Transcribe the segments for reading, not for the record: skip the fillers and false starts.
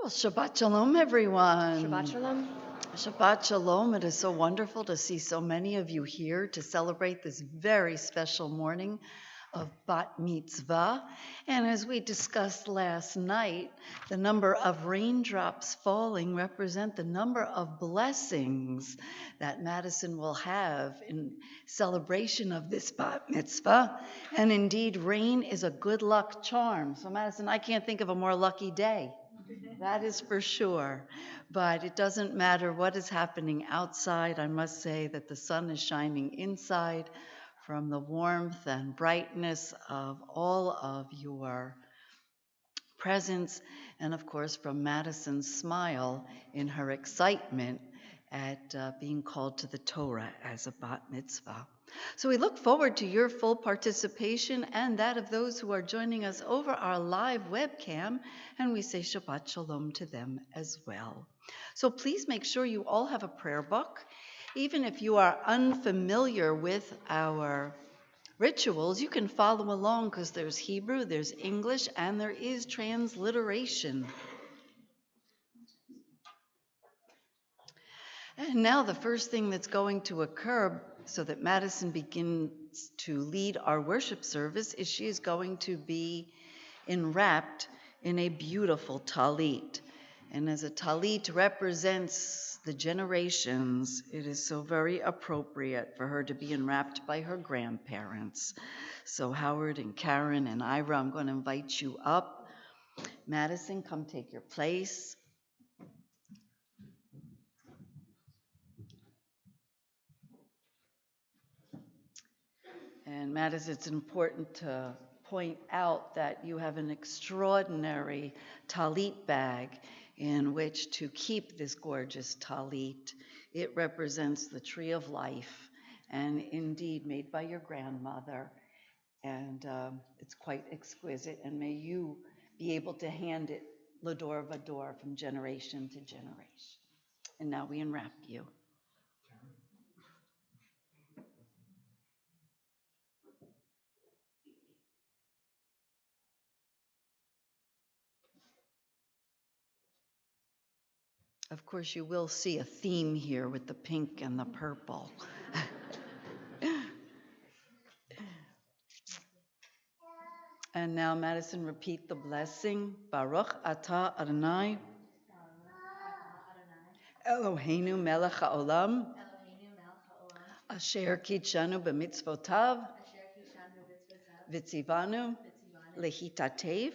Well, Shabbat Shalom, everyone. Shabbat Shalom. Shabbat Shalom. It is so wonderful to see so many of you here to celebrate this very special morning of Bat Mitzvah. And as we discussed last night, the number of raindrops falling represent the number of blessings that Madison will have in celebration of this Bat Mitzvah. And indeed, rain is a good luck charm. So Madison, I can't think of a more lucky day. That is for sure. But it doesn't matter what is happening outside. I must say that the sun is shining inside from the warmth and brightness of all of your presence, and of course from Madison's smile in her excitement at being called to the Torah as a bat mitzvah. So we look forward to your full participation and that of those who are joining us over our live webcam, and we say Shabbat Shalom to them as well. So please make sure you all have a prayer book. Even if you are unfamiliar with our rituals, you can follow along because there's Hebrew, there's English, and there is transliteration. And now the first thing that's going to occur so that Madison begins to lead our worship service is she is going to be enwrapped in a beautiful talit. And as a talit represents the generations, it is so very appropriate for her to be enwrapped by her grandparents. So Howard and Karen and Ira, I'm going to invite you up. Madison, come take your place. And Madison, it's important to point out that you have an extraordinary talit bag in which to keep this gorgeous talit. It represents the tree of life, and indeed made by your grandmother. And it's quite exquisite, and may you be able to hand it l'dor v'dor from generation to generation. And now we enwrap you. Of course, you will see a theme here with the pink and the purple. And now, Madison, repeat the blessing. Baruch atah Adonai Eloheinu melech haolam asher kitshanu b'mitzvotav v'tzivanu lehitatev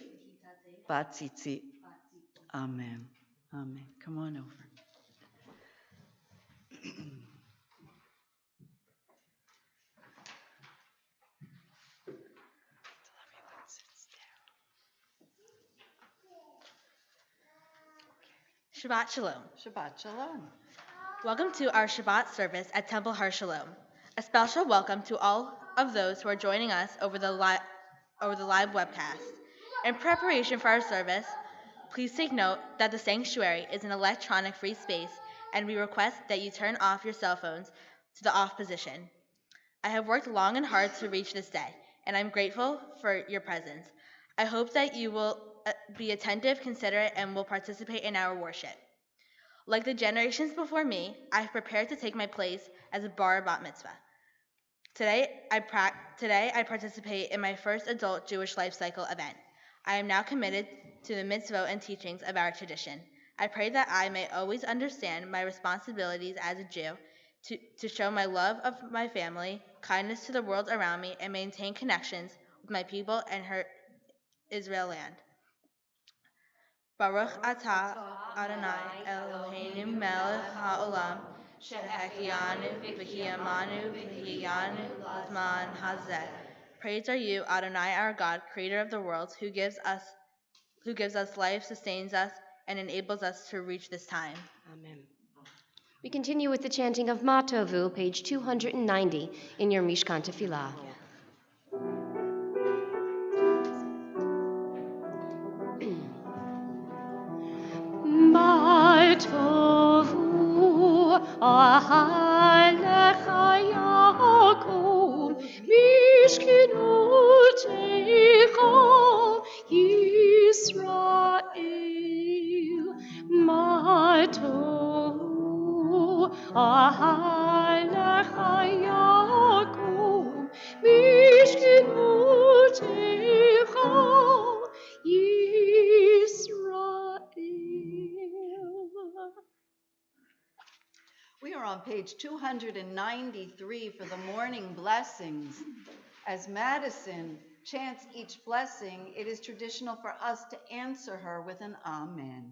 b'tzitzit. Amen. Amen. Come on over. Shabbat Shalom. Shabbat Shalom. Welcome to our Shabbat service at Temple Har Shalom. A special welcome to all of those who are joining us over the live webcast. In preparation for our service, please take note that the sanctuary is an electronic free space, and we request that you turn off your cell phones to the off position. I have worked long and hard to reach this day, and I'm grateful for your presence. I hope that you will be attentive, considerate, and will participate in our worship. Like the generations before me, I have prepared to take my place as a bar bat mitzvah. Today, I participate in my first adult Jewish life cycle event. I am now committed to the mitzvot and teachings of our tradition. I pray that I may always understand my responsibilities as a Jew to show my love of my family, kindness to the world around me, and maintain connections with my people Israel land. Baruch atah Adonai Eloheinu melech haolam shehechianu v'kiyamanu v'hiyanu l'zman hazeh. Praise are you, Adonai our God, creator of the world, who gives us life, sustains us, and enables us to reach this time. Amen. We continue with the chanting of Matovu, page 290 in your Mishkan Tefillah. Matovu, ahalecha Yaakov, mishkenotecha Yisrael. Matovu, ahalecha Yaakov, mishkenotecha Yisrael. We are on page 293 for the morning blessings. As Madison chants each blessing, it is traditional for us to answer her with an amen.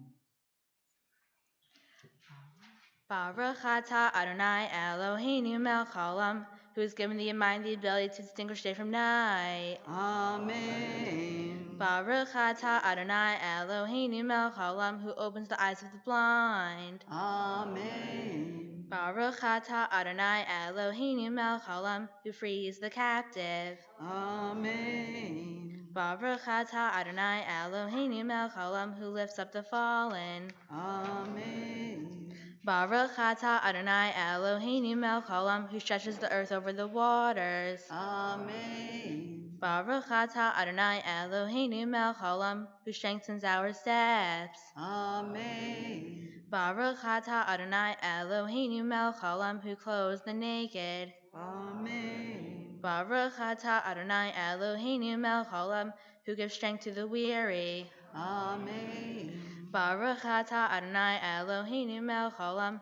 Baruch atah Adonai Eloheinu melech haolam, who has given thee and mine the ability to distinguish day from night. Amen. Baruch atah Adonai Eloheinu melech haolam, who opens the eyes of the blind. Amen. Baruch atah Adonai Eloheinu melech haolam, who frees the captive. Amen. Baruch atah Adonai Eloheinu melech haolam, who lifts up the fallen. Amen. Baruch atah Adonai Eloheinu melech haolam, who stretches the earth over the waters. Amen. Baruch atah Adonai Eloheinu melech haolam, who strengthens our steps. Amen. Baruch atah Adonai Eloheinu melech haolam, who clothes the naked. Amen. Baruch atah Adonai Eloheinu melech haolam, who gives strength to the weary. Amen. Baruch atah Adonai Eloheinu melech haolam,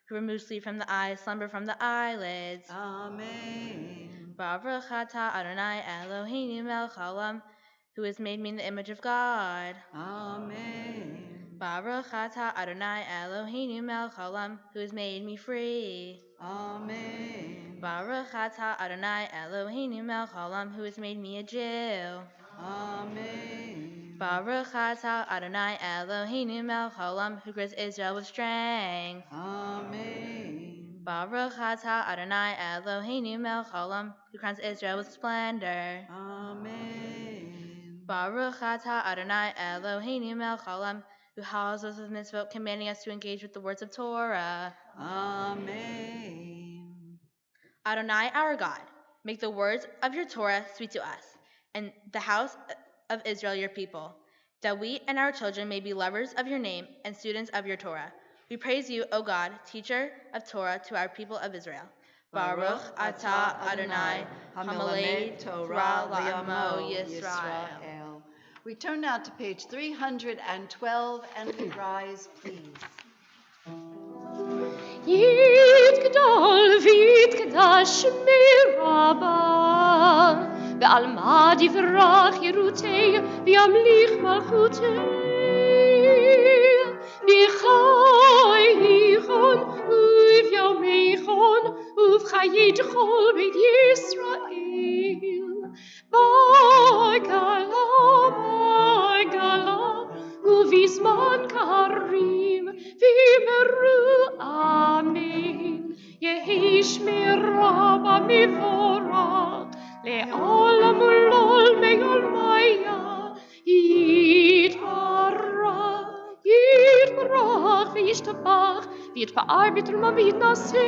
who removes sleep from the eyes, slumber from the eyelids. Amen. Baruch atah Adonai Eloheinu melech haolam, who has made me in the image of God. Amen. Baruch atah Adonai Eloheinu melech haolam, who has made me free. Amen. Baruch atah Adonai Eloheinu melech haolam, who has made me a Jew. Amen. Baruch atah Adonai Eloheinu melech haolam, who gives Israel with strength. Amen. Baruch atah Adonai Eloheinu melech haolam, who crowns Israel with splendor. Amen. Baruch atah Adonai Eloheinu melech haolam, who houses us with mitzvot, commanding us to engage with the words of Torah. Amen. Adonai our God, make the words of your Torah sweet to us, and the house of Israel your people, that we and our children may be lovers of your name and students of your Torah. We praise you, O God, teacher of Torah to our people of Israel. Baruch atah Adonai, hameled Torah la'amo Yisrael. We turn now to page 312 and we rise, please. יתגדל ויתקדש מרבה, ועלמא יברח ירותי וימליך מלכותי. בחייכון ובימיכון ובחיי כל בית ישראל. בגלה ובזמן קריב ויאמרו אמן. יהי שמירה במבורך לעולם ולעולמי עולמיה. יתברך וישתבח ויתפאר בתרומה ויתנשא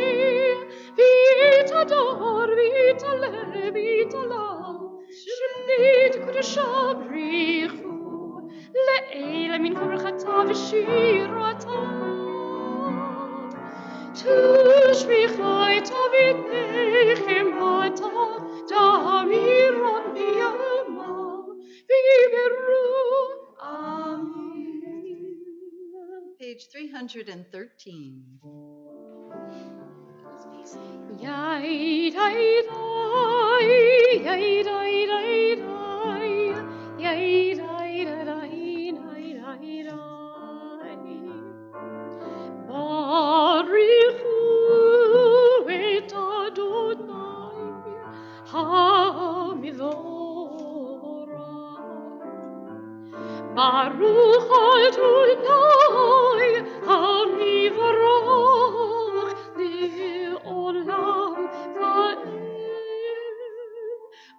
ויתהדר ויתעלה ויתעלה. שמי קדושה ברכו לאלה מן כל ברכתה ושירתה. תשביחה את אביתכם עתה תמירה בימה ויאמרו אמן. Page 313. Yai dai dai, yai dai dai dai, yai dai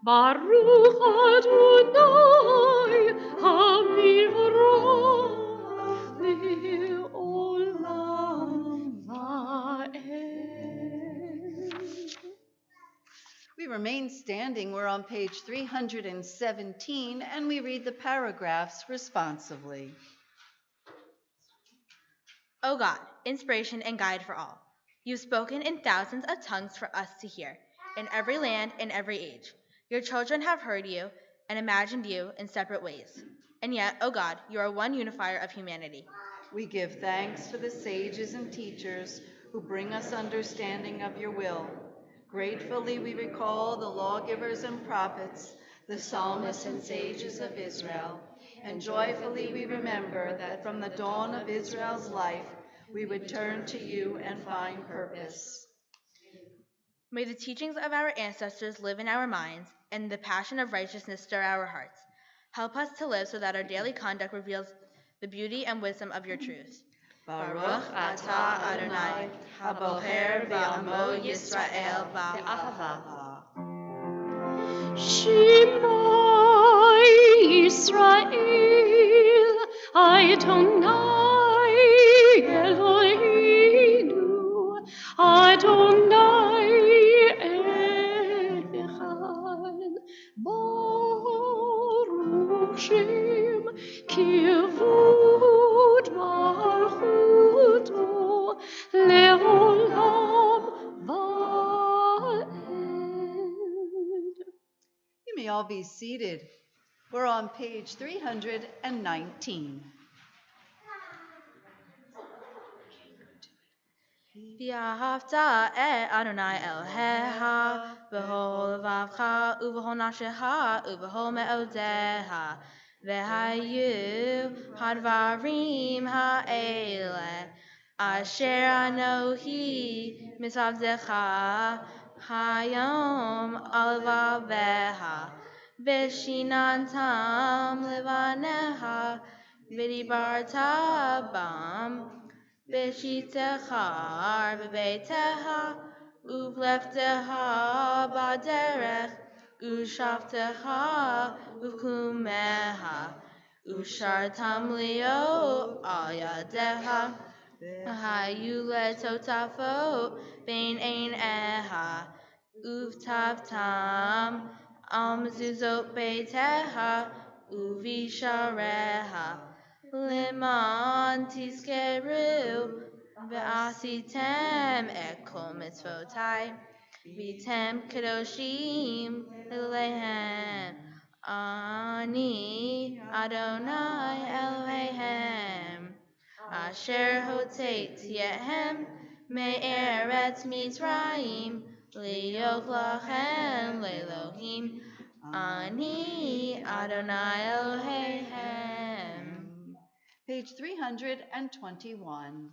Baruch Adonai Hamivra Le'olam Va'ed. We remain standing. We're on page 317, and we read the paragraphs responsively. O God, inspiration and guide for all. You've spoken in thousands of tongues for us to hear, in every land, in every age. Your children have heard you and imagined you in separate ways. And yet, O God, you are one unifier of humanity. We give thanks for the sages and teachers who bring us understanding of your will. Gratefully we recall the lawgivers and prophets, the psalmists and sages of Israel, and joyfully we remember that from the dawn of Israel's life, we would turn to you and find purpose. May the teachings of our ancestors live in our minds, and the passion of righteousness stir our hearts. Help us to live so that our daily conduct reveals the beauty and wisdom of your truths. Baruch atah Adonai, haboher ba'amo Yisrael ba'ahava. Shema Yisrael Adonai Eloheinu Adonai Echad Baruch Shem Kivud Malchuto Leolam Va'ed. You may all be seated. We're on page 319. V'ahavta et Adonai Elohecha b'chol levavcha u'b'chol nafshecha u'b'chol me'odecha v'hayu hadvarim ha'ele asher anohi misavdecha hayom al vavecha v'shinantam levanecha v'dibarta bam B'shitechar b'beitecha, u'vleftecha b'derech, u'shavtecha u'kumeha, u'shartam leo al yadecha, hayu letotafot bein ein eha, u'vtavtam al mezuzot beitecha, u'vishareha. Leman tizkeru ve'asitem et kol mitzvotai v'tem kadoshim Elohem Ani Adonai Elohehem Asher hotzeti ethem me'eretz Mitzrayim liot lachem le'Elohim Ani Adonai Elohehem. Page 321.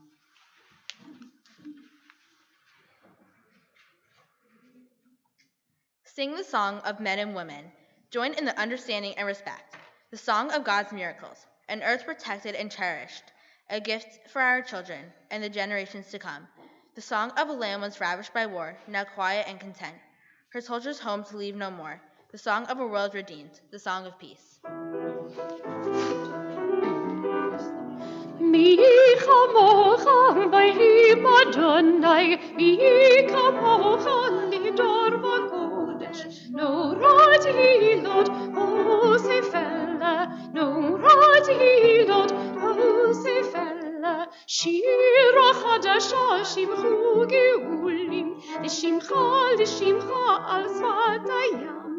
Sing the song of men and women. Join in the understanding and respect. The song of God's miracles, an earth protected and cherished, a gift for our children and the generations to come. The song of a land once ravished by war, now quiet and content. Her soldiers home to leave no more. The song of a world redeemed, the song of peace. Mi chamocha b'him Adonai, mi chamocha lidor v'kodesh. Norat hilot osefela, norat hilot osefela. Shira chadasha shimchu geulim, l'shimcha al sfat hayam.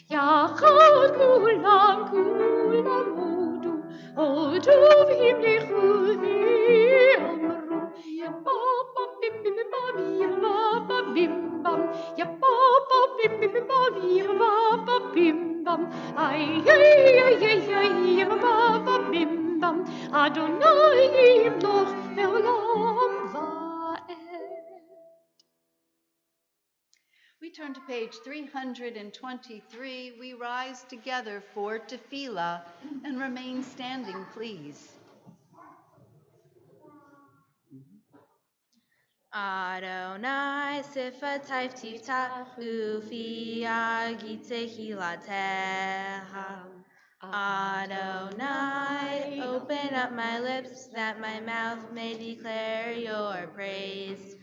Yachad kulam hodu. Oduv himlechu v'amru, ya-ba-ba, bim-bim-bam, ya-ba-ba-bim-bam, ya-ba-ba, bim-bim-bam, ya-ba-ba-bim-bam, ay-ay-ay-ay-ay, ya-ba-ba-bim-bam, Adonai yimloch le'olam va'ed. We turn to page 323. We rise together for tefillah and remain standing, please. Adonai sifatayv tiftach ufi agite hilateha. Adonai, open up my lips that my mouth may declare your praise.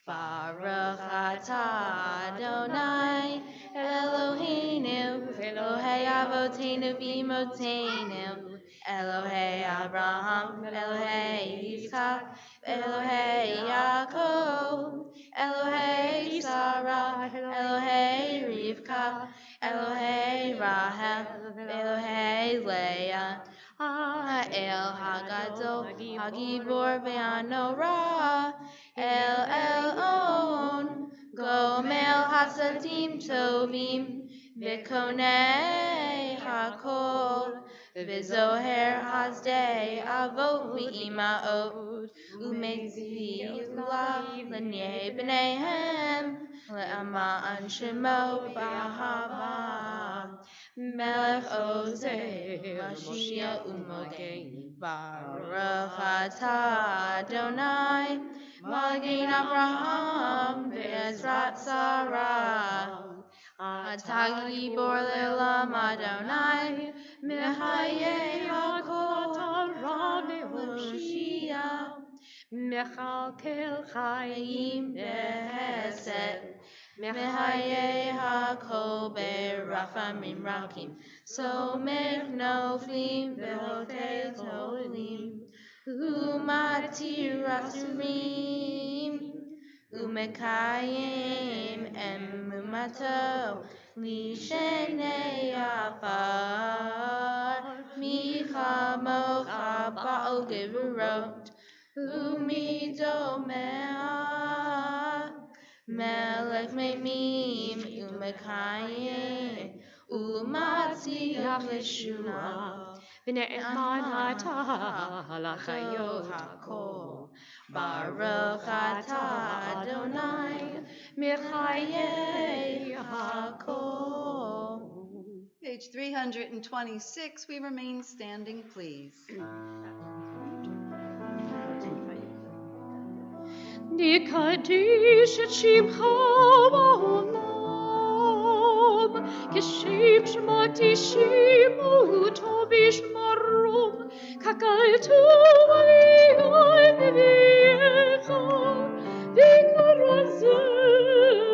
Baruch atah Adonai, Eloheinu, Elohei Avotenu v'Imotenu, Elohei Abraham, Elohei Yitzchak, Elohei Yaakov, Elohei Sarah, Elohei Rivka, Elohei Rahel, Elohei Leah, El Hagadol, Hagibor ve'Anorah, El On, Gomel Hasadim Tovim, Vikonei Hakol, Vizoher Hasdei Avot V'imaot, Umetzvi Ulav L'nei B'neihem, Le'aman Shemo B'ahava, Melech Ozer, Mashiach Umogen, Baruch atah Adonai, Magen Avraham, Be'ezrat Sarah. Atah Gibor Le'olam Adonai, Mechayei HaKol, Hoshia, Mechalkel Chaim Chaim Behesed, Behesed, Mechayei HaKol Berachamim Rakim, Somech Noflim Ve'otei Tolim, Umatir Asurim, Umekayim Emumato, Lishenei Afar, Michamocha Ba'al Gevurot, Umidomea, Melech Memim, Umekayim, Umatziach Yeshua, V'ne'eman atah l'chayot hakol. Baruch atah Adonai, Mechayei HaKol. Page 326, we remain standing, please. נקדיש את שמך בעולם, כשם שמעתי שמעו טוב ישמרום, ככתוב לי על נביאך, וכרזה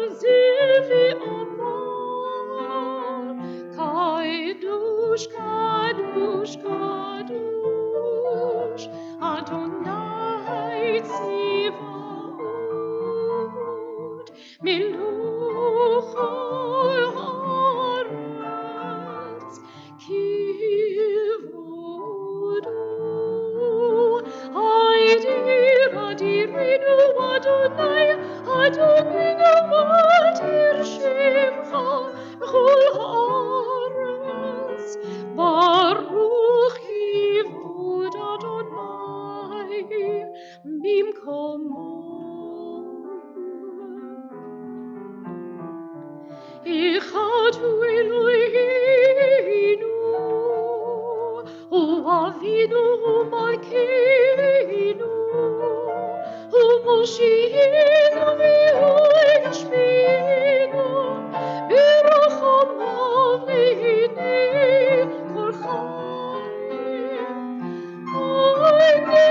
זרעי אמר, קדוש קדוש קדוש, אדוני צבאות, מלוך הארץ, כבודו. אדירנו אדוני, אדוננו מטיר שמך בכל הארץ, ברוך כבוד אדוני במקומו. אחד הוא אלוהינו, הוא אבינו ומלכנו, הוא מושיענו והוא ישפיענו, ברחמיו לעיני כל חיים. אדוני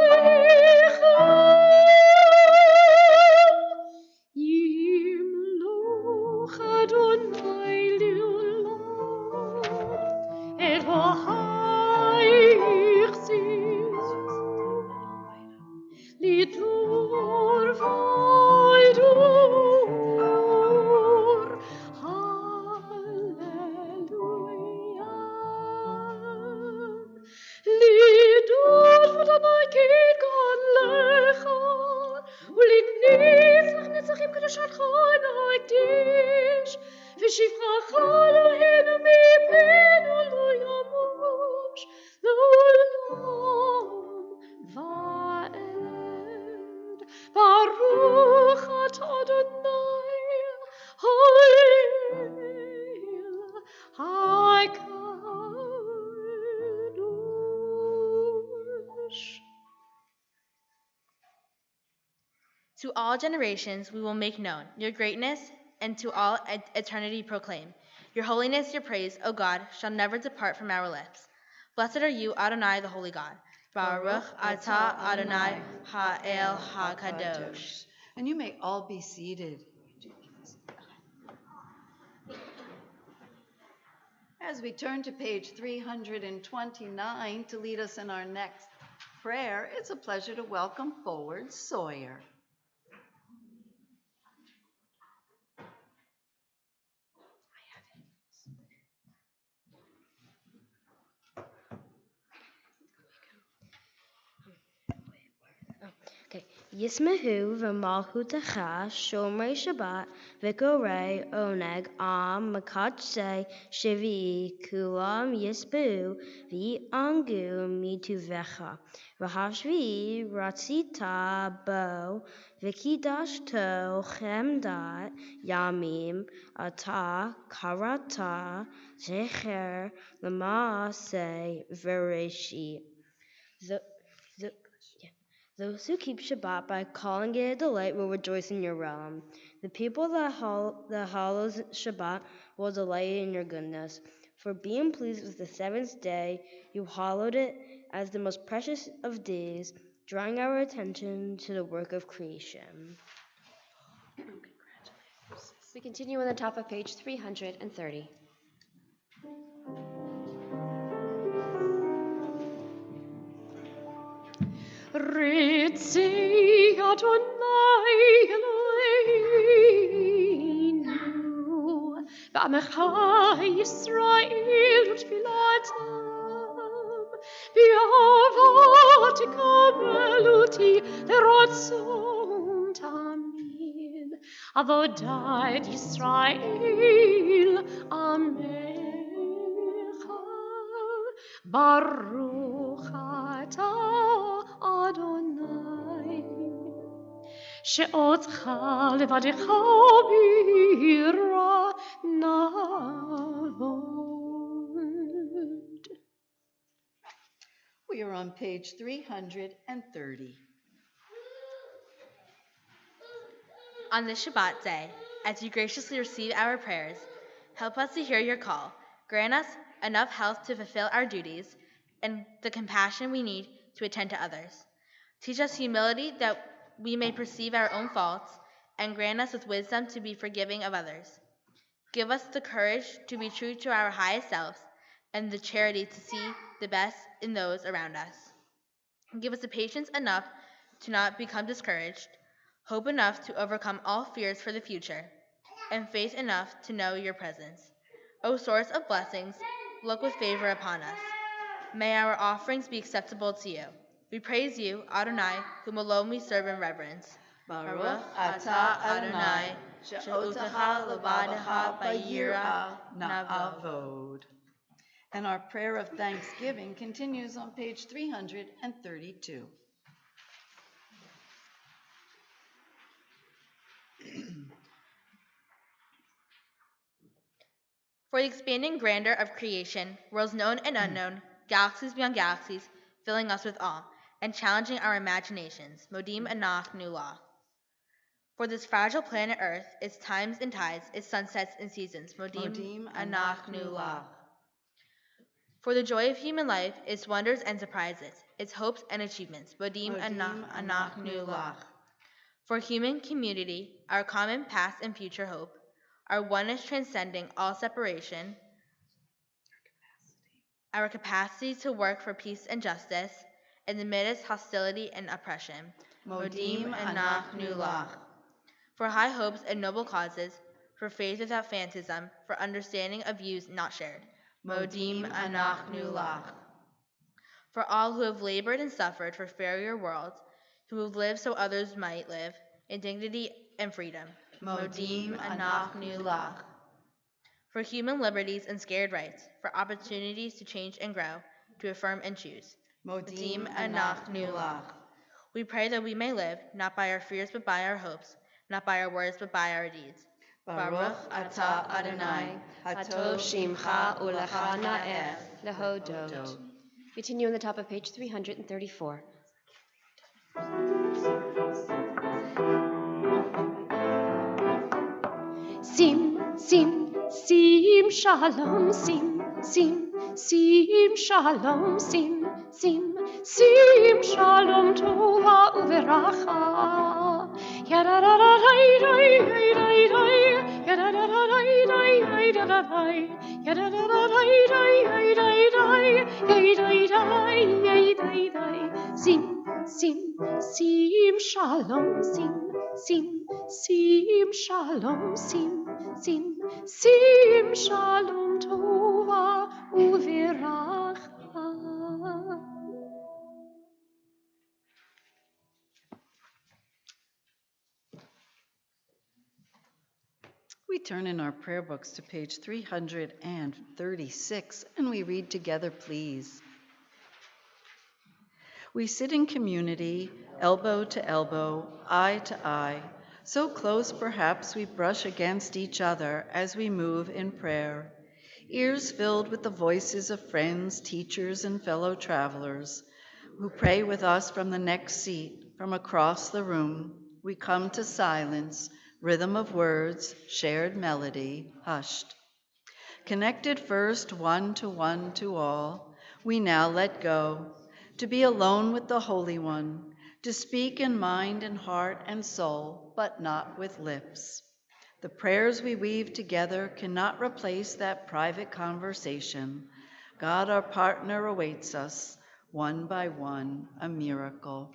אלוהיך, ימלוך אדוני לעולם, אלוהיך זיז, לדור ודור. הללויה. לדור ודמקית גדלך, ולנצח נצחים קדושתך נקדיש, ושבחך אלוהינו מפינו לא ימוש לעולם ועד. ברוך אתה אדוני האל הקדוש. To all generations we will make known your greatness, and to all eternity proclaim. Your holiness, your praise, O God, shall never depart from our lips. Blessed are you, Adonai, the holy God. Baruch atah Adonai ha'el ha'kadosh. And you may all be seated. As we turn to page 329 to lead us in our next prayer, it's a pleasure to welcome forward Sawyer. Okay. Yismahu v'malchutacha shomrei Shabbat v'korei oneg am makatsei shivii kulam yisbu v'angu mituvecha v'hashvi ratzita bo v'kidashto chemdat yamim ata karata zecher l'maaseh v'reshit. Those who keep Shabbat by calling it a delight will rejoice in your realm. The people that hallows Shabbat will delight in your goodness. For being pleased with the seventh day, you hallowed it as the most precious of days, drawing our attention to the work of creation. We continue on the top of page 330. Ritzi Adonai Eloheinu V'amecha Yisrael Utfilatam B'yahava tikabeluti L'ratzon tamin Avodai Yisrael Amecha Baruch atah Adonai she'otcha levadecha b'ira navod. We are on page 330. On this Shabbat day, as you graciously receive our prayers, help us to hear your call. Grant us enough health to fulfill our duties and the compassion we need to attend to others. Teach us humility that we may perceive our own faults, and grant us with wisdom to be forgiving of others. Give us the courage to be true to our highest selves and the charity to see the best in those around us. Give us the patience enough to not become discouraged, hope enough to overcome all fears for the future, and faith enough to know your presence. O source of blessings, look with favor upon us. May our offerings be acceptable to you. We praise you, Adonai, whom alone we serve in reverence. Baruch atah Adonai she'otacha levadecha b'yira na'avod. And our prayer of thanksgiving continues on page 332. For the expanding grandeur of creation, worlds known and unknown, galaxies beyond galaxies, filling us with awe and challenging our imaginations. Modim Anach Nulah. For this fragile planet Earth, its times and tides, its sunsets and seasons. Modim Anach Nulah. For the joy of human life, its wonders and surprises, its hopes and achievements. Modim Anach Nulah. For human community, our common past and future hope, our oneness transcending all separation, our capacity to work for peace and justice in the midst of hostility and oppression. Modim Anach Nulah. For high hopes and noble causes, for faith without phantasm, for understanding of views not shared. Modim Anach Nulah. For all who have labored and suffered for fairer worlds, who have lived so others might live in dignity and freedom. Modim Anach Nulah. For human liberties and scared rights, for opportunities to change and grow, to affirm and choose. Modim Anach Nulah. We pray that we may live, not by our fears but by our hopes, not by our words but by our deeds. Baruch atah Adonai, hatov shimcha ulecha na'eh Lehodot. Continue on the top of page 334. sim, sim, shalom, sim, sim, sim, shalom, sim, sim, sim, shalom, tova uveracha. Yadadadai, dai, dai, dai, dai. Yadadadai, dai, dai, dai, yadadadai, dai, dai, dai, dai, dai, dai, dai, dai, dai, dai. Sim, sim, sim, shalom, sim, sim, sim, shalom, sim, sim, sim, shalom, tova uveracha. We turn in our prayer books to page 336 and we read together, please. We sit in community, elbow to elbow, eye to eye, so close perhaps we brush against each other as we move in prayer, ears filled with the voices of friends, teachers, and fellow travelers who pray with us from the next seat, from across the room. We come to silence, rhythm of words, shared melody, hushed. Connected first one to all, we now let go, to be alone with the Holy One, to speak in mind and heart and soul, but not with lips. The prayers we weave together cannot replace that private conversation. God, our partner, awaits us, one by one, a miracle.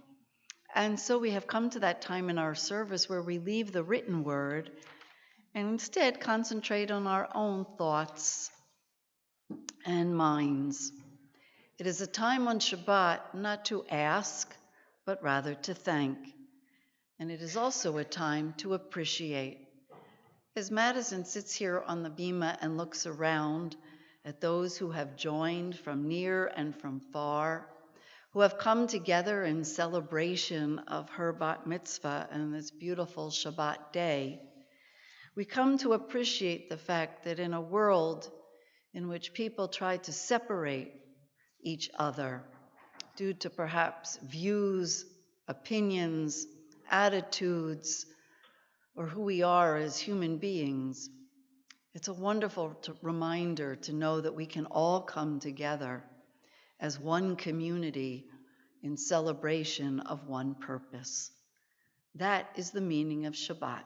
And so we have come to that time in our service where we leave the written word and instead concentrate on our own thoughts and minds. It is a time on Shabbat not to ask, but rather to thank. And it is also a time to appreciate. As Madison sits here on the bima and looks around at those who have joined from near and from far, who have come together in celebration of her bat mitzvah and this beautiful Shabbat day, we come to appreciate the fact that in a world in which people try to separate each other due to perhaps views, opinions, attitudes, or who we are as human beings, it's a wonderful reminder to know that we can all come together as one community in celebration of one purpose. That is the meaning of Shabbat,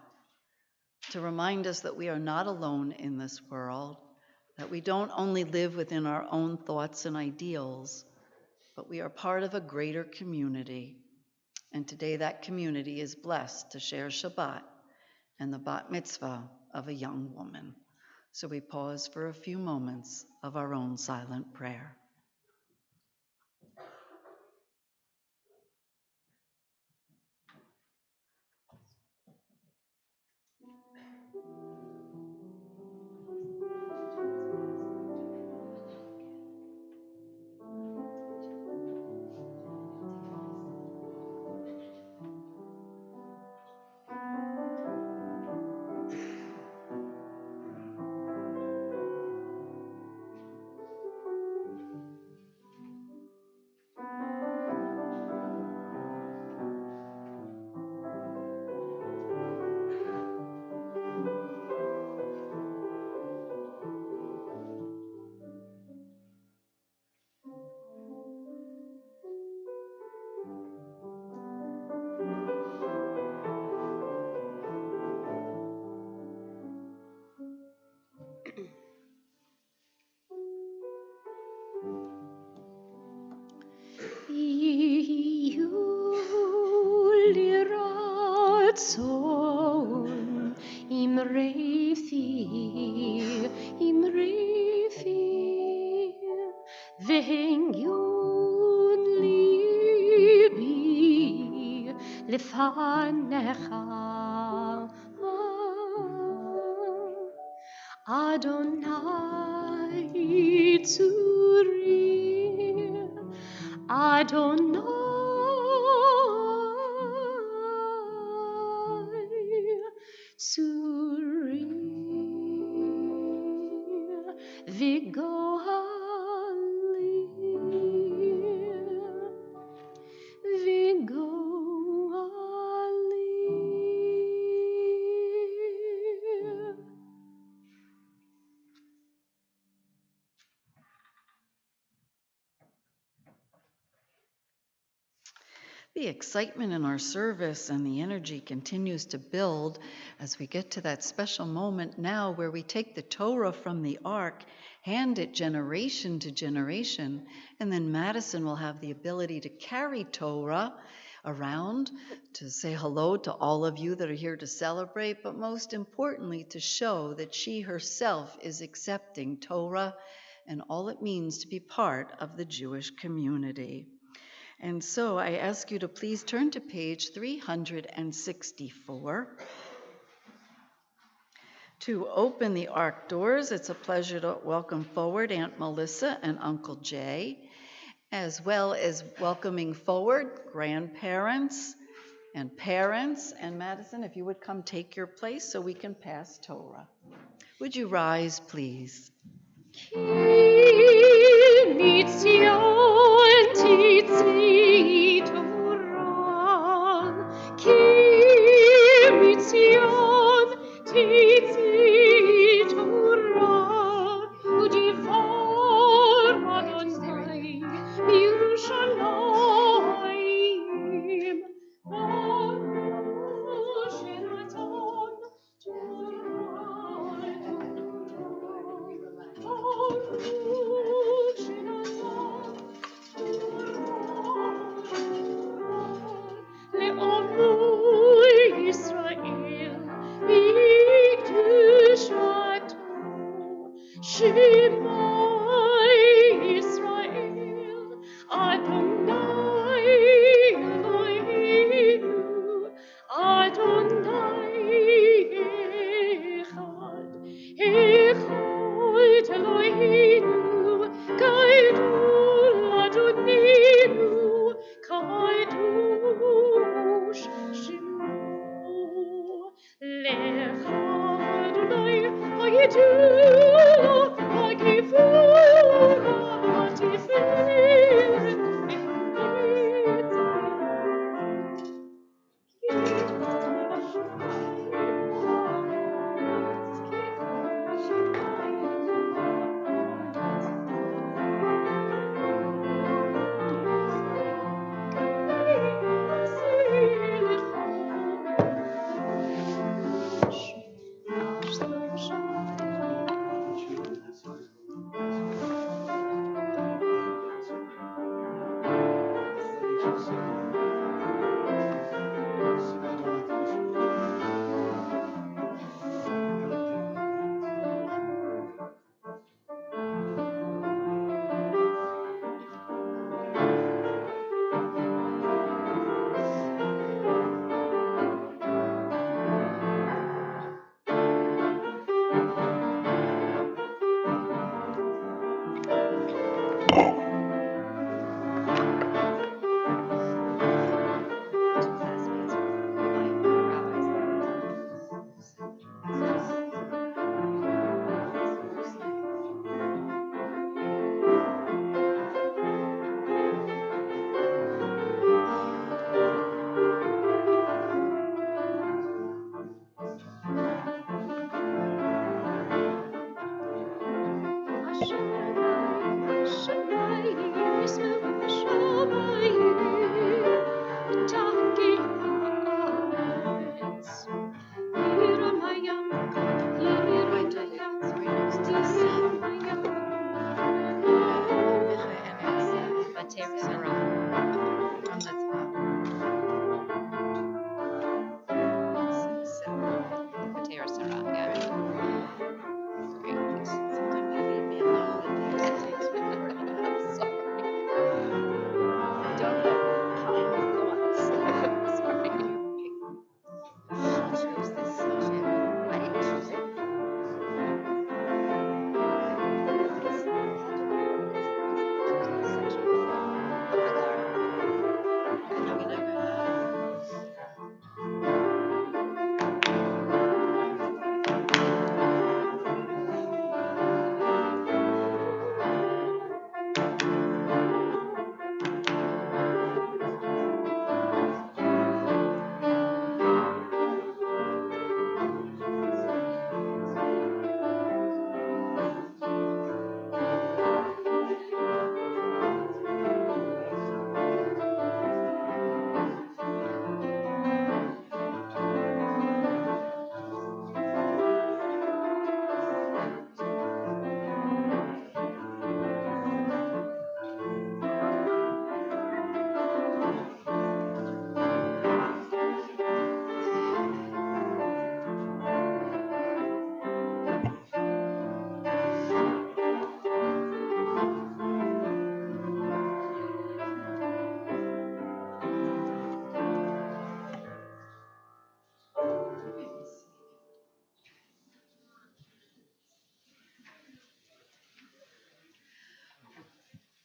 to remind us that we are not alone in this world, that we don't only live within our own thoughts and ideals, but we are part of a greater community. And today that community is blessed to share Shabbat and the bat mitzvah of a young woman. So we pause for a few moments of our own silent prayer. Ratzon im refi, v'hengyun libi lefanecha. Adonai tzuri, Adonai tzuri, v'goali, v'goali. The excitement in our service and the energy continues to build as we get to that special moment now where we take the Torah from the ark, hand it generation to generation, and then Madison will have the ability to carry Torah around to say hello to all of you that are here to celebrate, but most importantly, to show that she herself is accepting Torah and all it means to be part of the Jewish community. And so I ask you to please turn to page 364. To open the ark doors, it's a pleasure to welcome forward Aunt Melissa and Uncle Jay, as well as welcoming forward grandparents and parents. And Madison, if you would come take your place so we can pass Torah. Would you rise, please? Ki mitzion titzi Torah, ki mitzion titzi Torah, udivar Adonai Yerushalayim, Baruch Shenatan Shema Yisrael, Adonai Eloheinu, Adonai Echad, Echad Eloheinu, Gadol Adonenu, Kadosh Shemo. Lecha Adonai Hayedu, Hagivura, Hatiferet,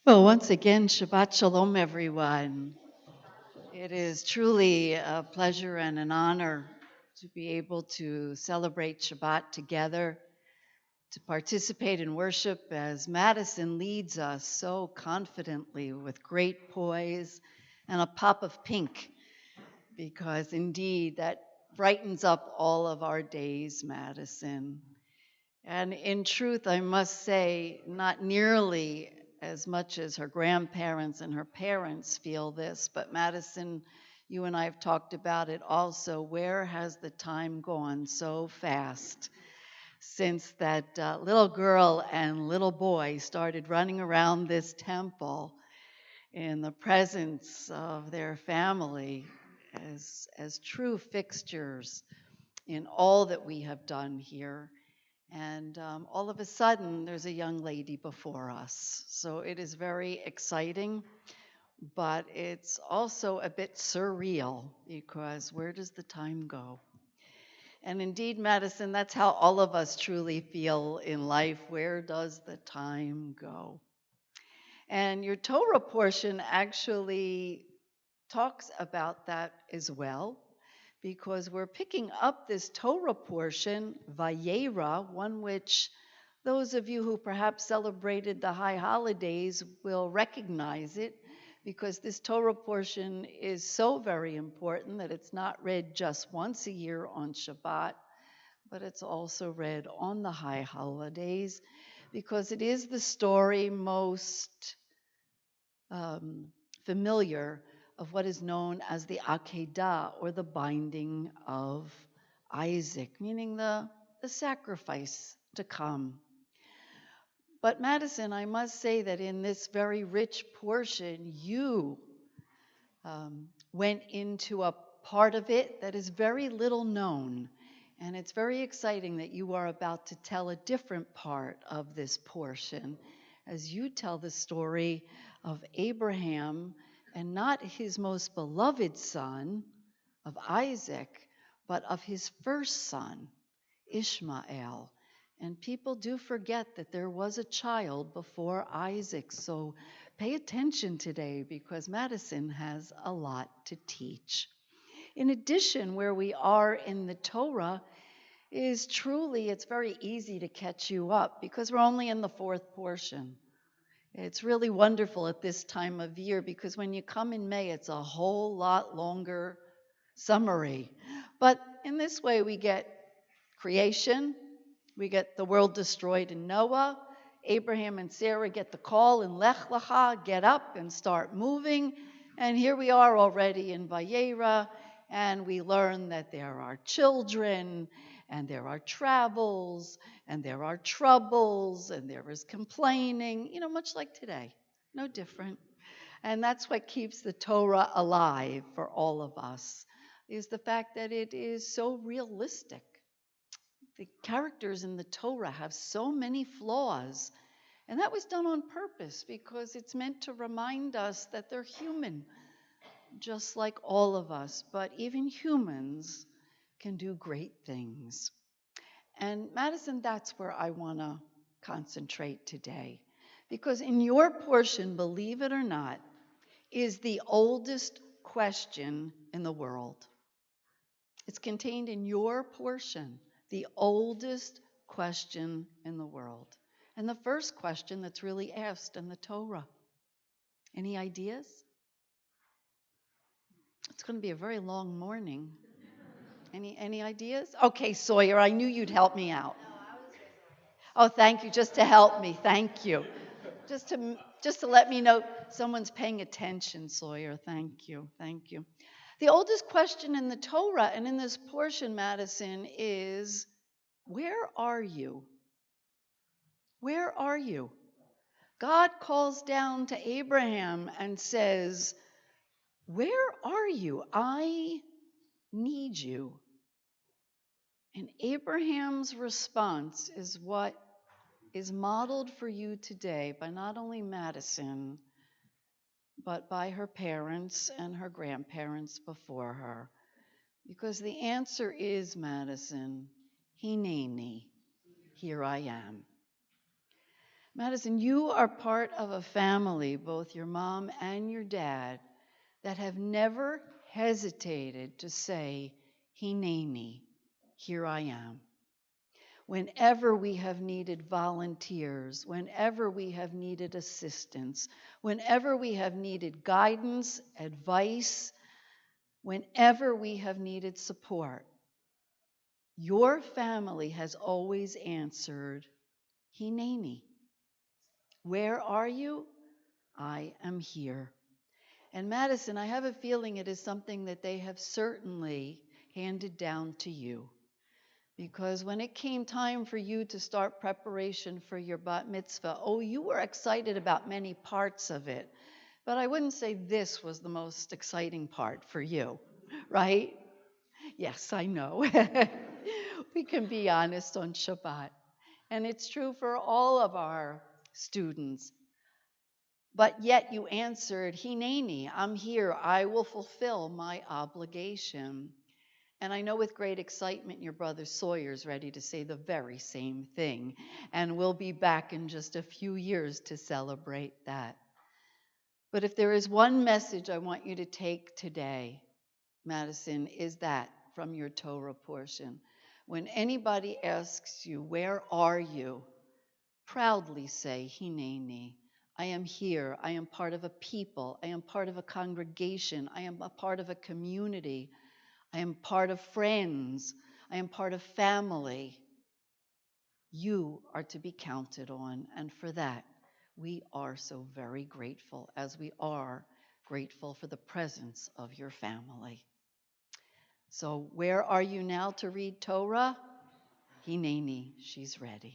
Well, once again, Shabbat Shalom, everyone. It is truly a pleasure and an honor to be able to celebrate Shabbat together, to participate in worship as Madison leads us so confidently with great poise and a pop of pink, because indeed that brightens up all of our days, Madison. And in truth, I must say, not nearly as much as her grandparents and her parents feel this, but Madison, you and I have talked about it also. Where has the time gone so fast since that little girl and little boy started running around this temple in the presence of their family as true fixtures in all that we have done here? And all of a sudden, there's a young lady before us. So it is very exciting, but it's also a bit surreal because where does the time go? And indeed, Madison, that's how all of us truly feel in life. Where does the time go? And your Torah portion actually talks about that as well, because we're picking up this Torah portion, Vayera, one which those of you who perhaps celebrated the high holidays will recognize it, because this Torah portion is so very important that it's not read just once a year on Shabbat, but it's also read on the high holidays, because it is the story most familiar of what is known as the Akedah, or the binding of Isaac, meaning the sacrifice to come. But Madison, I must say that in this very rich portion, you went into a part of it that is very little known. And it's very exciting that you are about to tell a different part of this portion as you tell the story of Abraham, and not his most beloved son, of Isaac, but of his first son, Ishmael. And people do forget that there was a child before Isaac. So pay attention today, because Madison has a lot to teach. In addition, where we are in the Torah is truly, it's very easy to catch you up because we're only in the fourth portion. It's really wonderful at this time of year, because when you come in May, it's a whole lot longer summary. But in this way, we get creation, we get the world destroyed in Noah, Abraham and Sarah get the call in Lech Lecha, get up and start moving, and here we are already in Vayera, and we learn that there are children, and there are travels, and there are troubles, and there is complaining, much like today, no different. And that's what keeps the Torah alive for all of us, is the fact that it is so realistic. The characters in the Torah have so many flaws, and that was done on purpose because it's meant to remind us that they're human, just like all of us, but even humans can do great things. And Madison, that's where I want to concentrate today, because in your portion, believe it or not, is the oldest question in the world. It's contained in your portion, the oldest question in the world. And the first question that's really asked in the Torah. Any ideas? It's going to be a very long morning. Any ideas? Okay, Sawyer, I knew you'd help me out. Oh, thank you, just to help me. Thank you. Just to let me know someone's paying attention, Sawyer. Thank you. Thank you. The oldest question in the Torah and in this portion, Madison, is, where are you? Where are you? God calls down to Abraham and says, where are you? I need you. And Abraham's response is what is modeled for you today by not only Madison, but by her parents and her grandparents before her. Because the answer is, Madison, Hineni, here I am. Madison, you are part of a family, both your mom and your dad, that have never hesitated to say, Hineni, here I am. Whenever we have needed volunteers, whenever we have needed assistance, whenever we have needed guidance, advice, whenever we have needed support, your family has always answered, Hineni. Where are you? I am here. And Madison, I have a feeling it is something that they have certainly handed down to you. Because when it came time for you to start preparation for your bat mitzvah, oh, you were excited about many parts of it. But I wouldn't say this was the most exciting part for you, right? Yes, I know. We can be honest on Shabbat. And it's true for all of our students. But yet you answered, Hineni, I'm here. I will fulfill my obligation. And I know with great excitement your brother Sawyer's ready to say the very same thing. And we'll be back in just a few years to celebrate that. But if there is one message I want you to take today, Madison, is that from your Torah portion. When anybody asks you, where are you? Proudly say, Hineni. I am here. I am part of a people. I am part of a congregation. I am a part of a community. I am part of friends. I am part of family. You are to be counted on, and for that, we are so very grateful, as we are grateful for the presence of your family. So, where are you now to read Torah? Hineni, she's ready.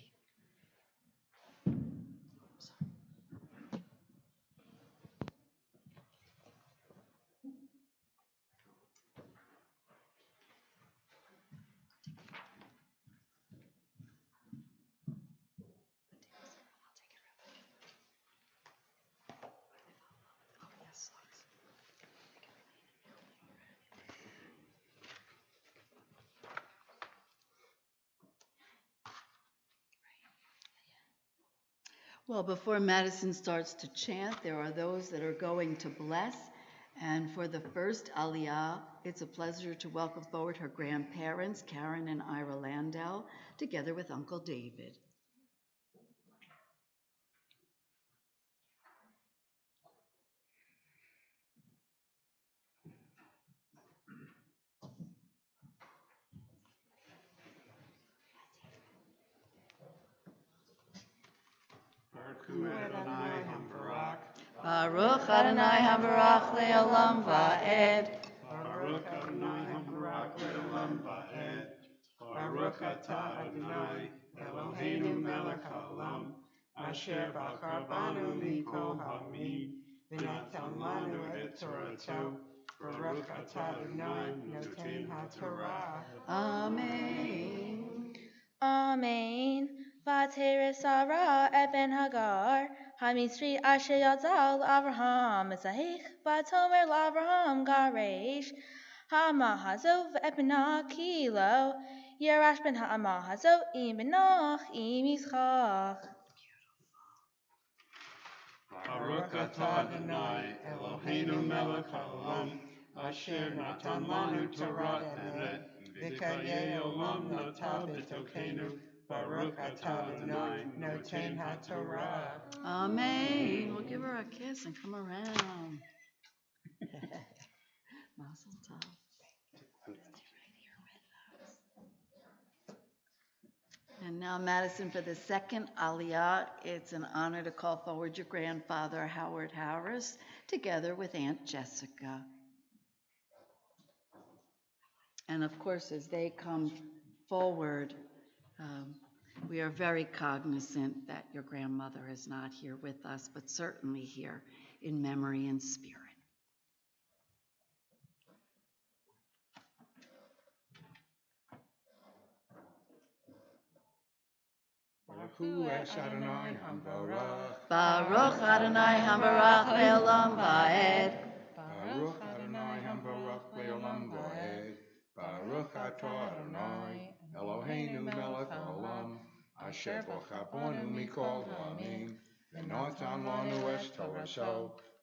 Well, before Madison starts to chant, there are those that are going to bless. And for the first Aliyah, it's a pleasure to welcome forward her grandparents, Karen and Ira Landau, together with Uncle David. Baruch Adonai HaBarach Le'olam Va'ed. Baruch Adonai HaBarach Le'olam Va'ed. Baruch Atah Adonai Eloheinu Melech HaOlam Asher Bachar Banu Mikol Ha'amim V'natan Lanu Et Torato. Baruch Atah Adonai Noten HaTorah. Amen. Amen. Vateres Sarah Eben Hagar Hamisri Asher Yazal Avraham Mizahich Vatomer Lavraham Garesh Hamahazo Ebna Kilo Yerash Ben Hamahazo Ibenach Imischach. Baruch Atah Adonai Eloheinu Melech HaOlam Asher Natan Lanu Torah Emet V'Kayei Olam Nata B'Tokenu. Baruch Atah Adonai Noten HaTorah. Amen. We'll give her a kiss and come around. Mazel tov. And now, Madison, for the second Aliyah, it's an honor to call forward your grandfather, Howard Harris, together with Aunt Jessica. And of course, as they come forward, we are very cognizant that your grandmother is not here with us, but certainly here in memory and spirit. Baruch Adonai HaBarach. Baruch Adonai HaBarach Le'olam Va'ed. Baruch Adonai HaBarach Le'olam Va'ed. Baruch Atah Adonai Eloheinu Melech HaOlam Asher bochabonu mikol ha'amim. V'notan lanu es Toraso.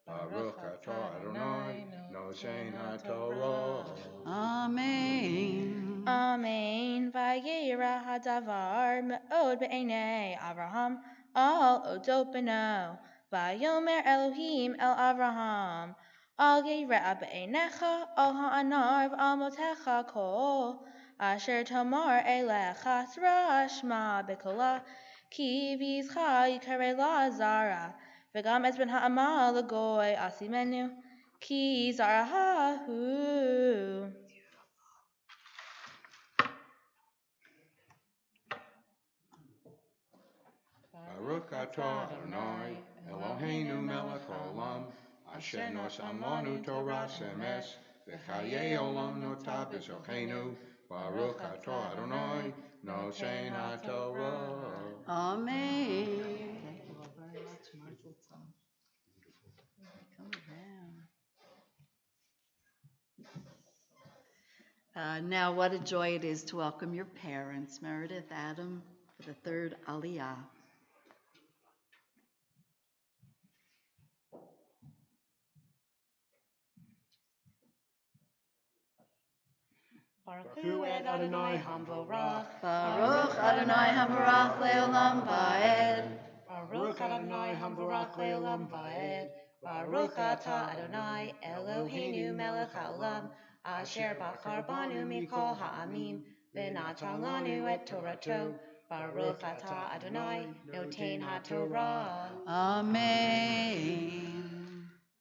Baruch atah Adonai nosein haTorah. Amen. Amen. Vayera hadavar me'od be'enei Avraham al odot beno. Vayomer Elohim el Avraham. Al yireh be'enecha al ha'anar v'al motecha kol. Asher tomar elecha tzra shma bekola. Ki v'yizcha yikare la zara. V'gam es ben ha'amal legoy asimenu. Ki zara hu. Baruch atah Adonai Eloheinu melech haolam. Asher nosan lanu Torah emes. V'chayei olam notah b'zocheinu. Baruch atah Adonai nosein haTorah. Amen. Thank you all very much, Mazel Tov. Come around. Now, what a joy it is to welcome your parents, Meredith, Adam, for the third Aliyah. Baruch Hu et Adonai Hamvorach. Baruch Adonai Hamvarach Leolam Va'ed. Baruch Adonai Hamvorach Leolam Va'ed. Baruch atah Adonai Eloheinu melech haolam. Asher bachar banu mikol ha'amim. V'natan lanu et Torato. Baruch atah Adonai notein haTorah. Amen.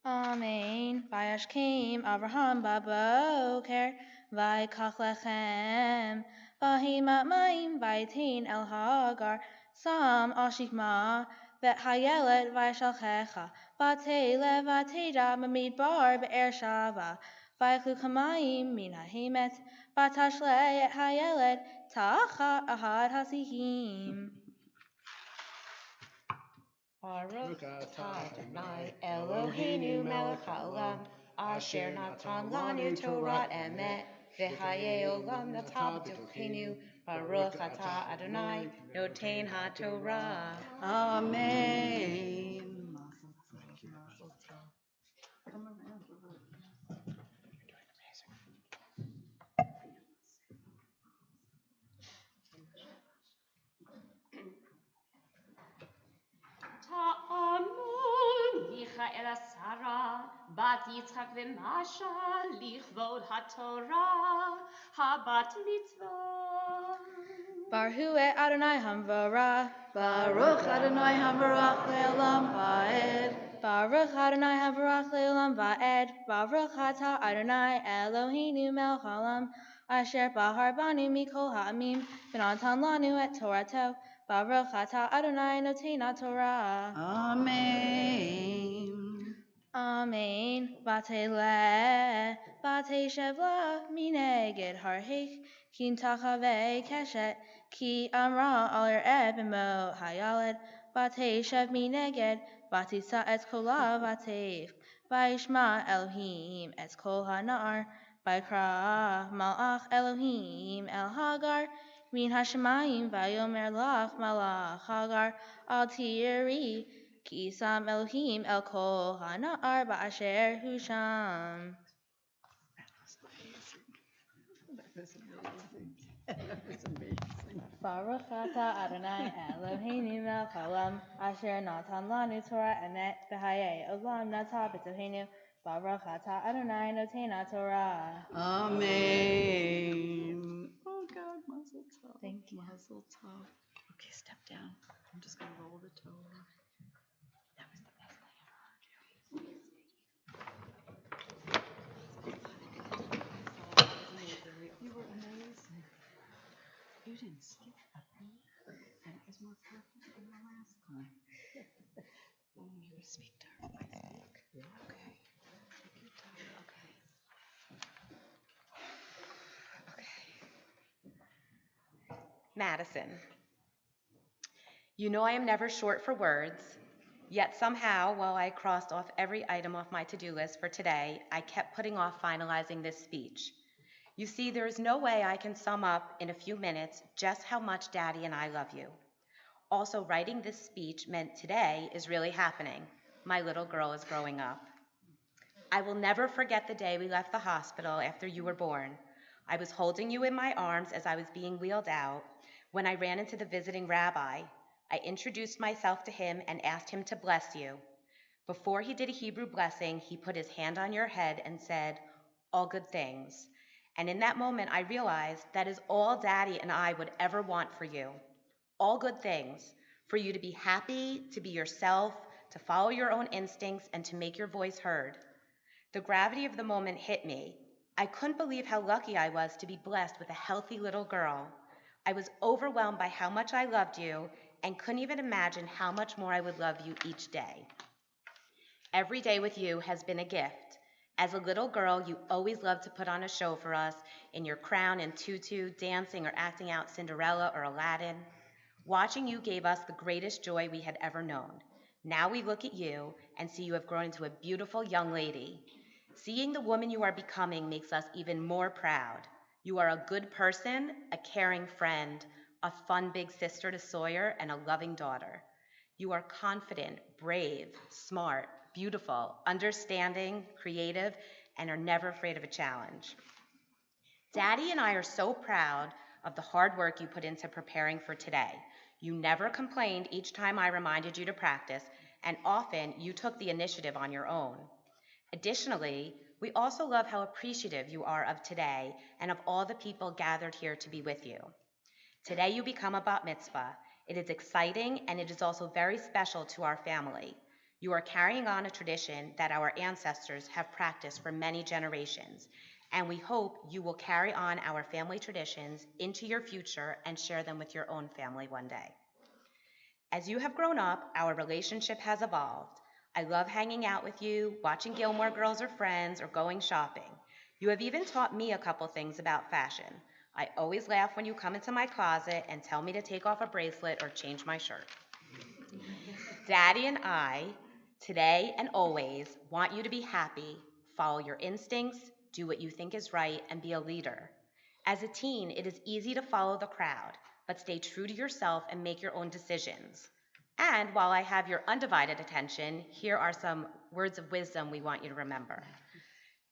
Amen. Vayashkem Avraham baboker, vayikach lechem, vahimat mayim vayitin el Hagar, sam al shikma, vet hayelet vayishalchecha, vatele vateda bamidbar be'er shava, vayichlu kamayim min hahemet, vatashle et hayelet tacha ahad hasihim. Baruch atah Adonai Eloheinu melech haolam. Asher natan lanu Torah emet. V'chayei olam natav b'tochenu. Baruch atah Adonai notein haTorah. Amen. Mazel tov, mazel tov. Come around. Ta'amul Michael Sarah, Bat Yitzchak v'Masha, Lichvod HaTorah, Habat Mitzvah. Baruch et Adonai Hamvarach. Baruch Adonai Hamvarach Leolam Va'ed. Baruch Adonai Hamvarach Leolam Va'ed. Baruch atah Adonai Eloheinu melech haolam. Asher bahar banu mikol ha'amim. V'natan lanu et Torato. Baruch atah Adonai notein haTorah. Amen. Amen. Vatele, vateshevla, mineged harhich, kin tachave keshet, ki amra aler ebimo hayaled, vateshev mineged, vatisa et kola vatev, vaishma Elohim et kol hanar, vaikra malach Elohim el Hagar, min hashemayim vayomer lach malach Hagar, al tiri, Ki sam Elohim el kol hanar ba'asher husham. That was amazing. Baruch atah Adonai Eloheinu melech haolam, asher natan lanu Torah emet v'hayei olam natav b'tochenu. Baruch atah Adonai notein haTorah. Amen. Oh God, Mazel Tov. Thank you. Mazel Tov. Okay, step down. I'm just gonna roll the Torah. That was the best I ever heard you. You were amazing. You didn't skip a beat, and it was more perfect than the last time. You speak to her. I speak. Yeah. Okay. Take your time. Okay. Madison. You know I am never short for words, yet somehow, while I crossed off every item off my to-do list for today, I kept putting off finalizing this speech. You see, there is no way I can sum up in a few minutes just how much Daddy and I love you. Also, writing this speech meant today is really happening. My little girl is growing up. I will never forget the day we left the hospital after you were born. I was holding you in my arms as I was being wheeled out when I ran into the visiting rabbi. I introduced myself to him and asked him to bless you. Before he did a Hebrew blessing, he put his hand on your head and said, "All good things." And in that moment, I realized that is all Daddy and I would ever want for you. All good things, for you to be happy, to be yourself, to follow your own instincts, and to make your voice heard. The gravity of the moment hit me. I couldn't believe how lucky I was to be blessed with a healthy little girl. I was overwhelmed by how much I loved you and couldn't even imagine how much more I would love you each day. Every day with you has been a gift. As a little girl, you always loved to put on a show for us in your crown and tutu, dancing or acting out Cinderella or Aladdin. Watching you gave us the greatest joy we had ever known. Now we look at you and see you have grown into a beautiful young lady. Seeing the woman you are becoming makes us even more proud. You are a good person, a caring friend, a fun big sister to Sawyer, and a loving daughter. You are confident, brave, smart, beautiful, understanding, creative, and are never afraid of a challenge. Daddy and I are so proud of the hard work you put into preparing for today. You never complained each time I reminded you to practice, and often you took the initiative on your own. Additionally, we also love how appreciative you are of today and of all the people gathered here to be with you. Today you become a bat mitzvah. It is exciting and it is also very special to our family. You are carrying on a tradition that our ancestors have practiced for many generations, and we hope you will carry on our family traditions into your future and share them with your own family one day. As you have grown up, our relationship has evolved. I love hanging out with you, watching Gilmore Girls or Friends, or going shopping. You have even taught me a couple things about fashion. I always laugh when you come into my closet and tell me to take off a bracelet or change my shirt. Daddy and I, today and always, want you to be happy, follow your instincts, do what you think is right, and be a leader. As a teen, it is easy to follow the crowd, but stay true to yourself and make your own decisions. And while I have your undivided attention, here are some words of wisdom we want you to remember.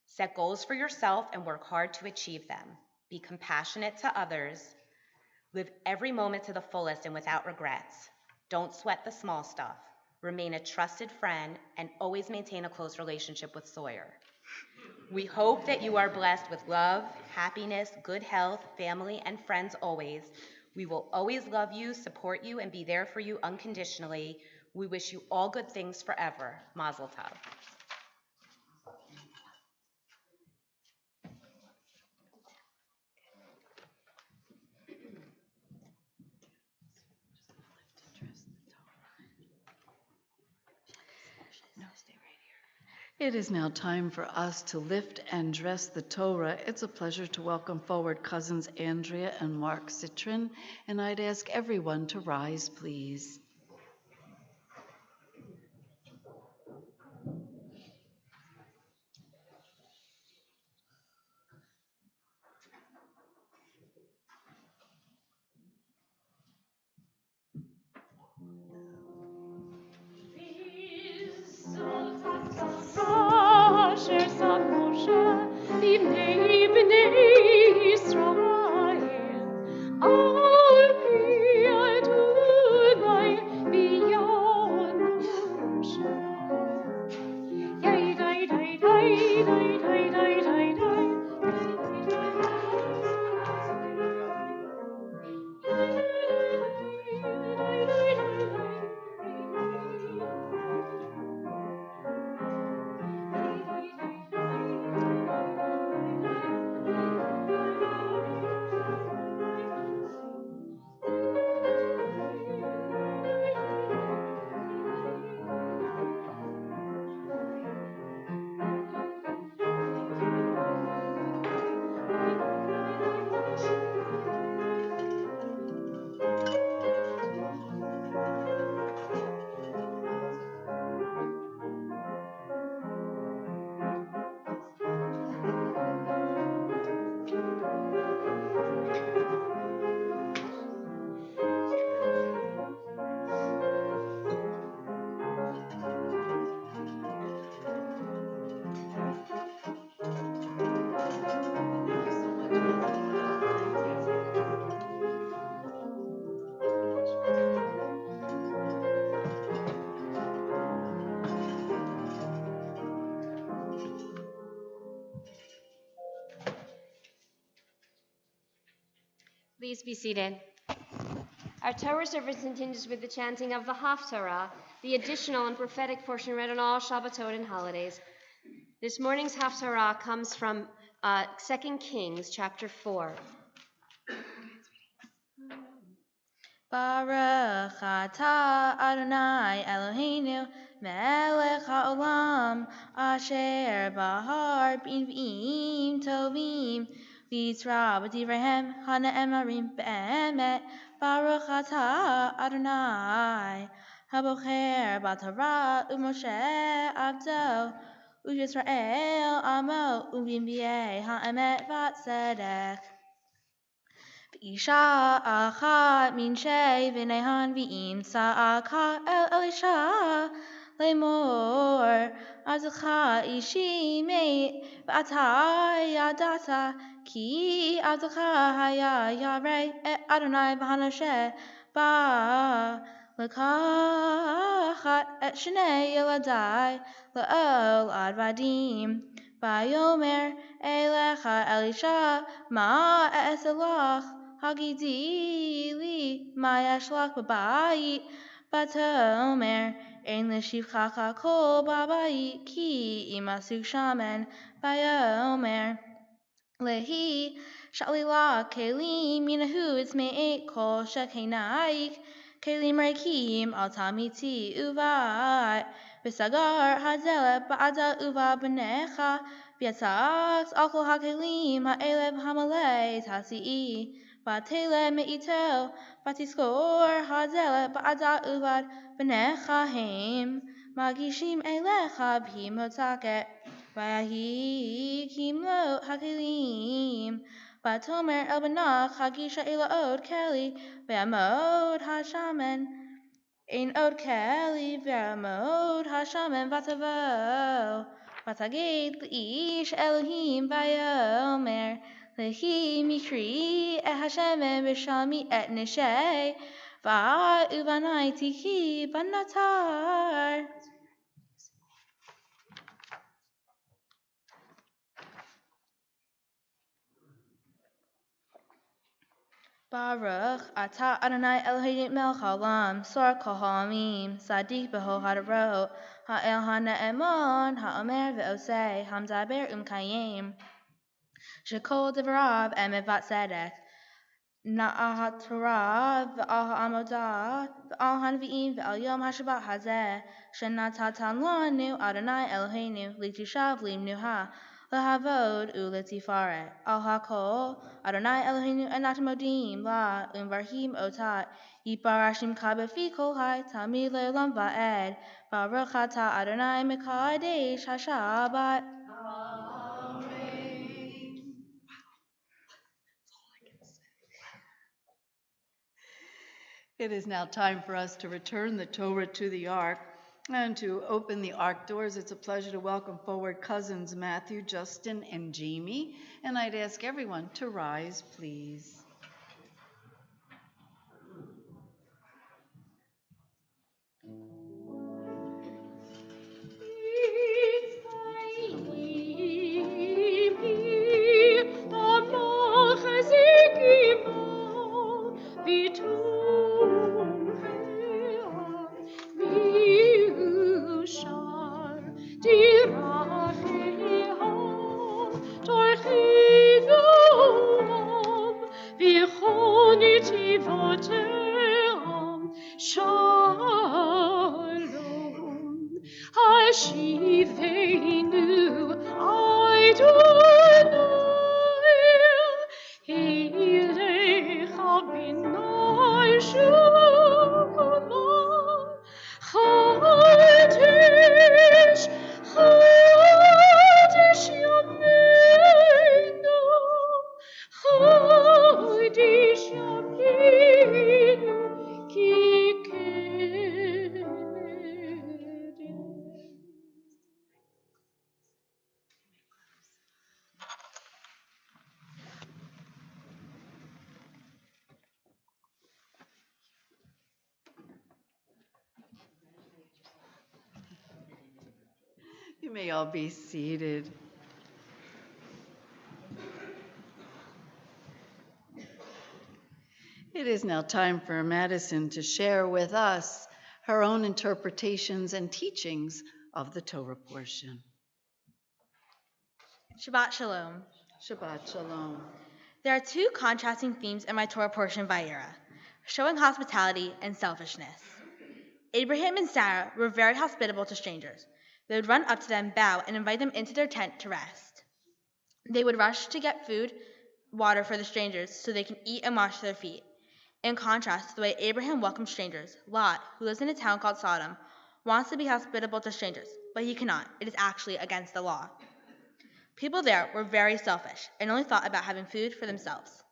Set goals for yourself and work hard to achieve them. Be compassionate to others. Live every moment to the fullest and without regrets. Don't sweat the small stuff. Remain a trusted friend and always maintain a close relationship with Sawyer. We hope that you are blessed with love, happiness, good health, family, and friends always. We will always love you, support you, and be there for you unconditionally. We wish you all good things forever. Mazel tov. It is now time for us to lift and dress the Torah. It's a pleasure to welcome forward cousins Andrea and Mark Citrin, and I'd ask everyone to rise, please. Please be seated. Our Torah service continues with the chanting of the Haftarah, the additional and prophetic portion read on all Shabbatot and holidays. This morning's Haftarah comes from 2 Kings chapter 4. Baruch atah Adonai Eloheinu melech haolam asher bahar b'nvi'im tovim v'yisra b'divrehem ha'ne'emarim be'emet. Baruch atah Adonai habocher b'Torah u'Moshe abdo u'Yisrael amo u'b'nvi'ei ha'emet v'tzedek. Isha achat min shei v'nehan v'im sa'aka el Elisha lemor azcha ishi meit v'ata yadata ki azcha haya yarei et Adonai v'hanashe ba lekachat et shnei yeladai le'ol advadim Vayomer elecha Elisha ma eselach Hagidi li ma yashlach b'bayit Vatomer ein l'shivchacha kol b'bayit ki imasuk shamen Vayomer lehi shalila kelim minahu tzme'et kol shekenaik kelim reikim al tamiti uvat v'sagar hazelet ba'ada uva b'necha v'yatzak al kol hakelim ha'elev hamalei tasi'i v'atele me'ito v'tiskor hazelet ba'ada uvad b'necha heim magishim elecha b'himotaket Vayahi kimlo hakelim Vatomer el banach hagisha elaod keli V'amod hashamen ein od keli V'amod hashamen vatavo Vatagid l'ish Elohim vayomer Lehi mikri et hashemen v'shami et neshei Va'uvanai tiki banatar Baruch atah Adonai Eloheinu melech haolam sor kol ha'amim sadik b'ho hadarot ha'el ha'ne'emon ha'omer v'osei hamdaber umkayim shekol devarav emet v'tzedek na'at Torah v'al ha'amodah v'al hanvi'im v'al yom ha'shabbat hazeh shenatatan lanu Adonai Eloheinu litishav limnuha Lahavod uletifaret al hakol Adonai Eloheinu enat modim la umvarhim otat yiparashim kabefi kol hai tamid le'olam va'ed Baruch atah Adonai mekadesh hashabbat. It is now time for us to return the Torah to the ark and to open the ark doors. It's a pleasure to welcome forward cousins Matthew, Justin, and Jamie. And I'd ask everyone to rise, please. Shalom, Hashivenu Adonai, Elecha b'nai Shuvah, Chodesh, Chodesh Yameinu, Chodesh Yameinu, Ki You may all be seated. It is now time for Madison to share with us her own interpretations and teachings of the Torah portion. Shabbat Shalom. Shabbat Shalom. There are two contrasting themes in my Torah portion, Vayera, showing hospitality and selfishness. Abraham and Sarah were very hospitable to strangers. They would run up to them, bow, and invite them into their tent to rest. They would rush to get food, water for the strangers so they can eat and wash their feet. In contrast to the way Abraham welcomes strangers, Lot, who lives in a town called Sodom, wants to be hospitable to strangers, but he cannot. It is actually against the law. People there were very selfish and only thought about having food for themselves.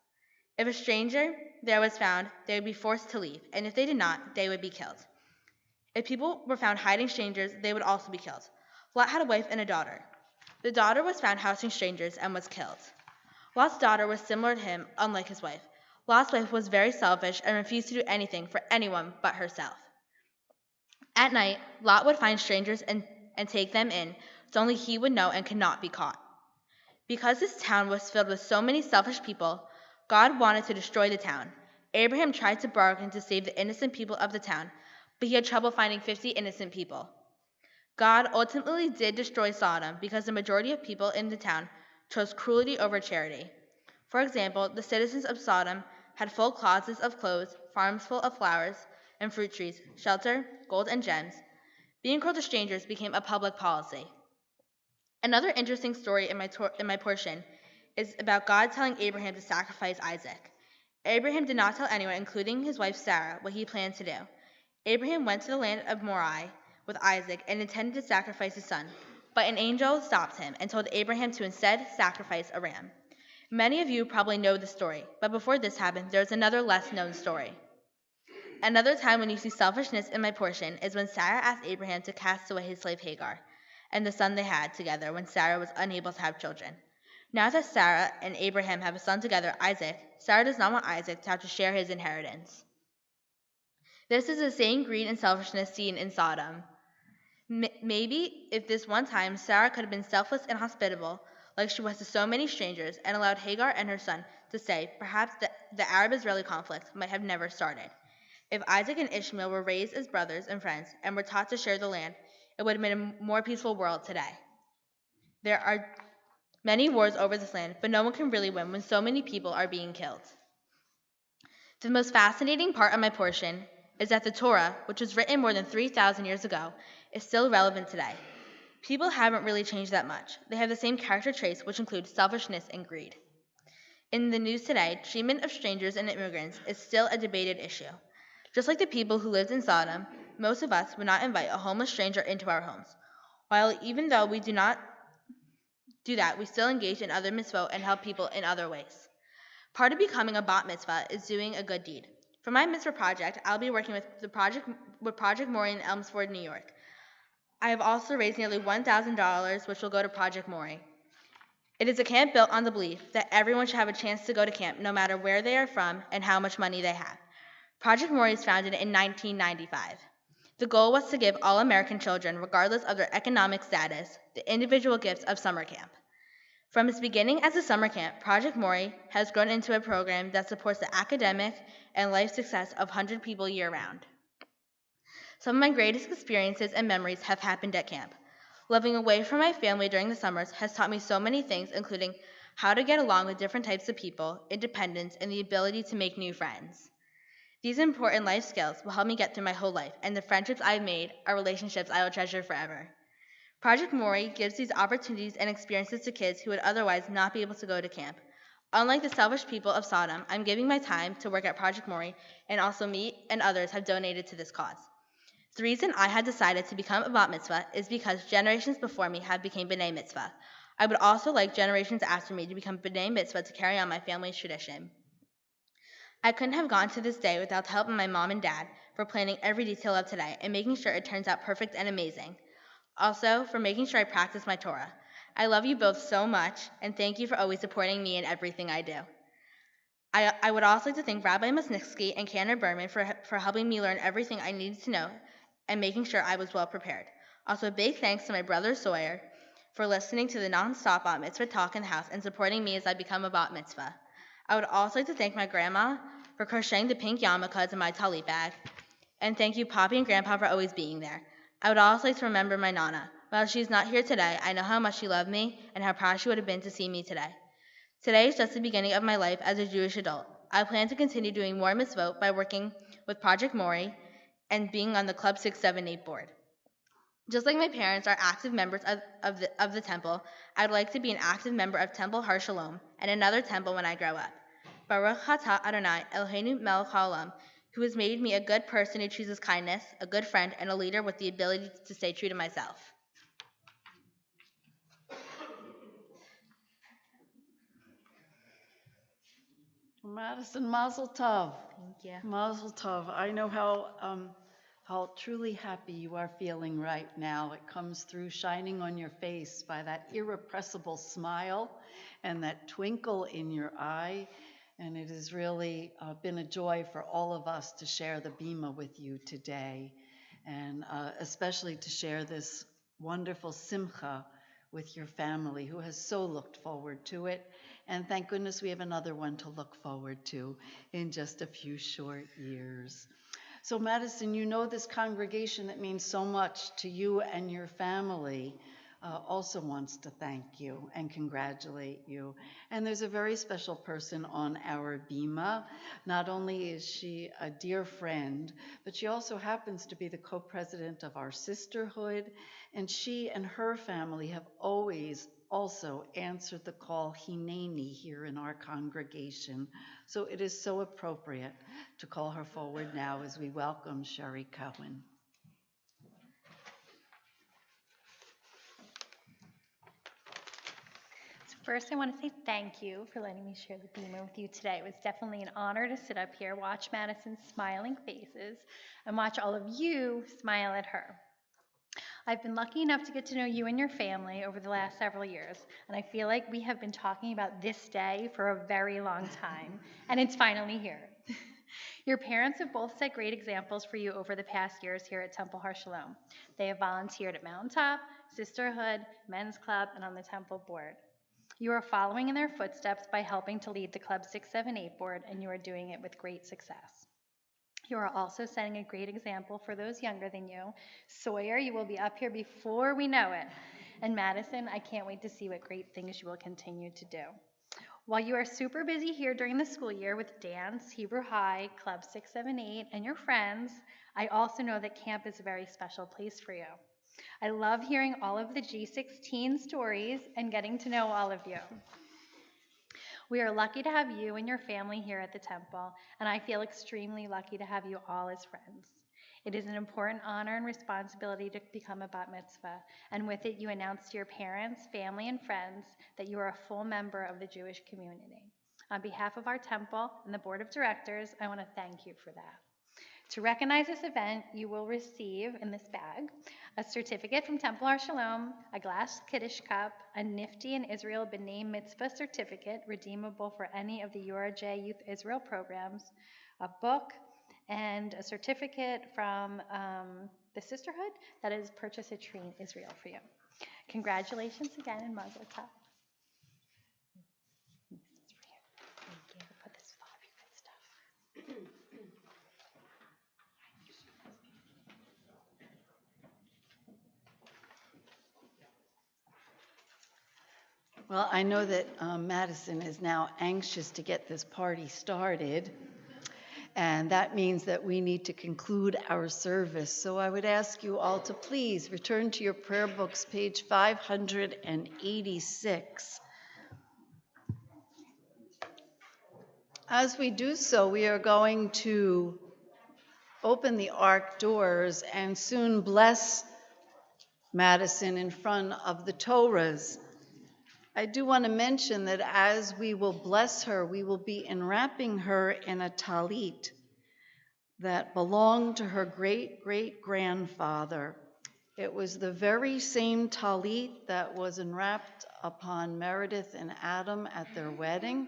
If a stranger there was found, they would be forced to leave, and if they did not, they would be killed. If people were found hiding strangers, they would also be killed. Lot had a wife and a daughter. The daughter was found housing strangers and was killed. Lot's daughter was similar to him, unlike his wife. Lot's wife was very selfish and refused to do anything for anyone but herself. At night, Lot would find strangers and take them in, so only he would know and could not be caught. Because this town was filled with so many selfish people, God wanted to destroy the town. Abraham tried to bargain to save the innocent people of the town, but he had trouble finding 50 innocent people. God ultimately did destroy Sodom because the majority of people in the town chose cruelty over charity. For example, the citizens of Sodom had full closets of clothes, farms full of flowers and fruit trees, shelter, gold, and gems. Being cruel to strangers became a public policy. Another interesting story in my portion is about God telling Abraham to sacrifice Isaac. Abraham did not tell anyone, including his wife Sarah, what he planned to do. Abraham went to the land of Moriah with Isaac and intended to sacrifice his son, but an angel stopped him and told Abraham to instead sacrifice a ram. Many of you probably know the story, but before this happened, there is another less-known story. Another time when you see selfishness in my portion is when Sarah asked Abraham to cast away his slave Hagar and the son they had together when Sarah was unable to have children. Now that Sarah and Abraham have a son together, Isaac, Sarah does not want Isaac to have to share his inheritance. This is the same greed and selfishness seen in Sodom. Maybe if this one time Sarah could have been selfless and hospitable, like she was to so many strangers, and allowed Hagar and her son to stay, perhaps the Arab-Israeli conflict might have never started. If Isaac and Ishmael were raised as brothers and friends and were taught to share the land, it would have been a more peaceful world today. There are many wars over this land, but no one can really win when so many people are being killed. The most fascinating part of my portion is that the Torah, which was written more than 3,000 years ago, is still relevant today. People haven't really changed that much. They have the same character traits, which include selfishness and greed. In the news today, treatment of strangers and immigrants is still a debated issue. Just like the people who lived in Sodom, most of us would not invite a homeless stranger into our homes. While even though we do not do that, we still engage in other mitzvot and help people in other ways. Part of becoming a bat mitzvah is doing a good deed. For my mitzvah project, I'll be working with Project Mori in Elmsford, New York. I have also raised nearly $1,000, which will go to Project Mori. It is a camp built on the belief that everyone should have a chance to go to camp, no matter where they are from and how much money they have. Project Mori was founded in 1995. The goal was to give all American children, regardless of their economic status, the individual gifts of summer camp. From its beginning as a summer camp, Project Mori has grown into a program that supports the academic and life success of 100 people year-round. Some of my greatest experiences and memories have happened at camp. Living away from my family during the summers has taught me so many things, including how to get along with different types of people, independence, and the ability to make new friends. These important life skills will help me get through my whole life, and the friendships I've made are relationships I will treasure forever. Project Mori gives these opportunities and experiences to kids who would otherwise not be able to go to camp. Unlike the selfish people of Sodom, I'm giving my time to work at Project Mori, and also me and others have donated to this cause. The reason I had decided to become a bat mitzvah is because generations before me have become b'nai mitzvah. I would also like generations after me to become b'nai mitzvah to carry on my family's tradition. I couldn't have gone to this day without the help of my mom and dad for planning every detail of today and making sure it turns out perfect and amazing. Also, for making sure I practice my Torah. I love you both so much, and thank you for always supporting me in everything I do. I would also like to thank Rabbi Musnitsky and Cantor Berman for helping me learn everything I needed to know and making sure I was well prepared. Also, a big thanks to my brother Sawyer for listening to the non-stop bat mitzvah talk in the house and supporting me as I become a bat mitzvah. I would also like to thank my grandma for crocheting the pink yarmulkes in my talit bag. And thank you, Poppy and Grandpa, for always being there. I would also like to remember my Nana. While she's not here today, I know how much she loved me and how proud she would have been to see me today. Today is just the beginning of my life as a Jewish adult. I plan to continue doing more mitzvot by working with Project Mori and being on the Club 678 board. Just like my parents are active members of the temple, I would like to be an active member of Temple Har Shalom and another temple when I grow up. Baruch atah Adonai Eloheinu melech haolam, who has made me a good person who chooses kindness, a good friend, and a leader with the ability to stay true to myself. Madison, Mazel Tov. Thank you. Mazel Tov. I know how truly happy you are feeling right now. It comes through shining on your face by that irrepressible smile and that twinkle in your eye. And it has really been a joy for all of us to share the Bima with you today, and especially to share this wonderful simcha with your family who has so looked forward to it. And thank goodness we have another one to look forward to in just a few short years. So Madison, you know this congregation that means so much to you and your family also wants to thank you and congratulate you. And there's a very special person on our Bima. Not only is she a dear friend, but she also happens to be the co-president of our sisterhood. And she and her family have always also answered the call Hineni here in our congregation. So it is so appropriate to call her forward now as we welcome Sherry Cohen. First, I want to say thank you for letting me share the Beamer with you today. It was definitely an honor to sit up here, watch Madison's smiling faces, and watch all of you smile at her. I've been lucky enough to get to know you and your family over the last several years, and I feel like we have been talking about this day for a very long time, and it's finally here. Your parents have both set great examples for you over the past years here at Temple Har Shalom. They have volunteered at Mountaintop, Sisterhood, Men's Club, and on the Temple Board. You are following in their footsteps by helping to lead the Club 678 board, and you are doing it with great success. You are also setting a great example for those younger than you. Sawyer, you will be up here before we know it. And Madison, I can't wait to see what great things you will continue to do. While you are super busy here during the school year with dance, Hebrew High, Club 678, and your friends, I also know that camp is a very special place for you. I love hearing all of the G16 stories and getting to know all of you. We are lucky to have you and your family here at the temple, and I feel extremely lucky to have you all as friends. It is an important honor and responsibility to become a bat mitzvah, and with it you announce to your parents, family, and friends that you are a full member of the Jewish community. On behalf of our temple and the board of directors, I want to thank you for that. To recognize this event, you will receive in this bag a certificate from Temple Har Shalom, a glass Kiddush cup, a Nifty and Israel B'nai Mitzvah certificate redeemable for any of the URJ Youth Israel programs, a book, and a certificate from the Sisterhood that is purchased a tree in Israel for you. Congratulations again and Mazel Tov. Put this with all of your good stuff. Well, I know that Madison is now anxious to get this party started, and that means that we need to conclude our service. So I would ask you all to please return to your prayer books, page 586. As we do so, we are going to open the ark doors and soon bless Madison in front of the Torahs. I do want to mention that as we will bless her, we will be enwrapping her in a talit that belonged to her great-great-grandfather. It was the very same talit that was enwrapped upon Meredith and Adam at their wedding.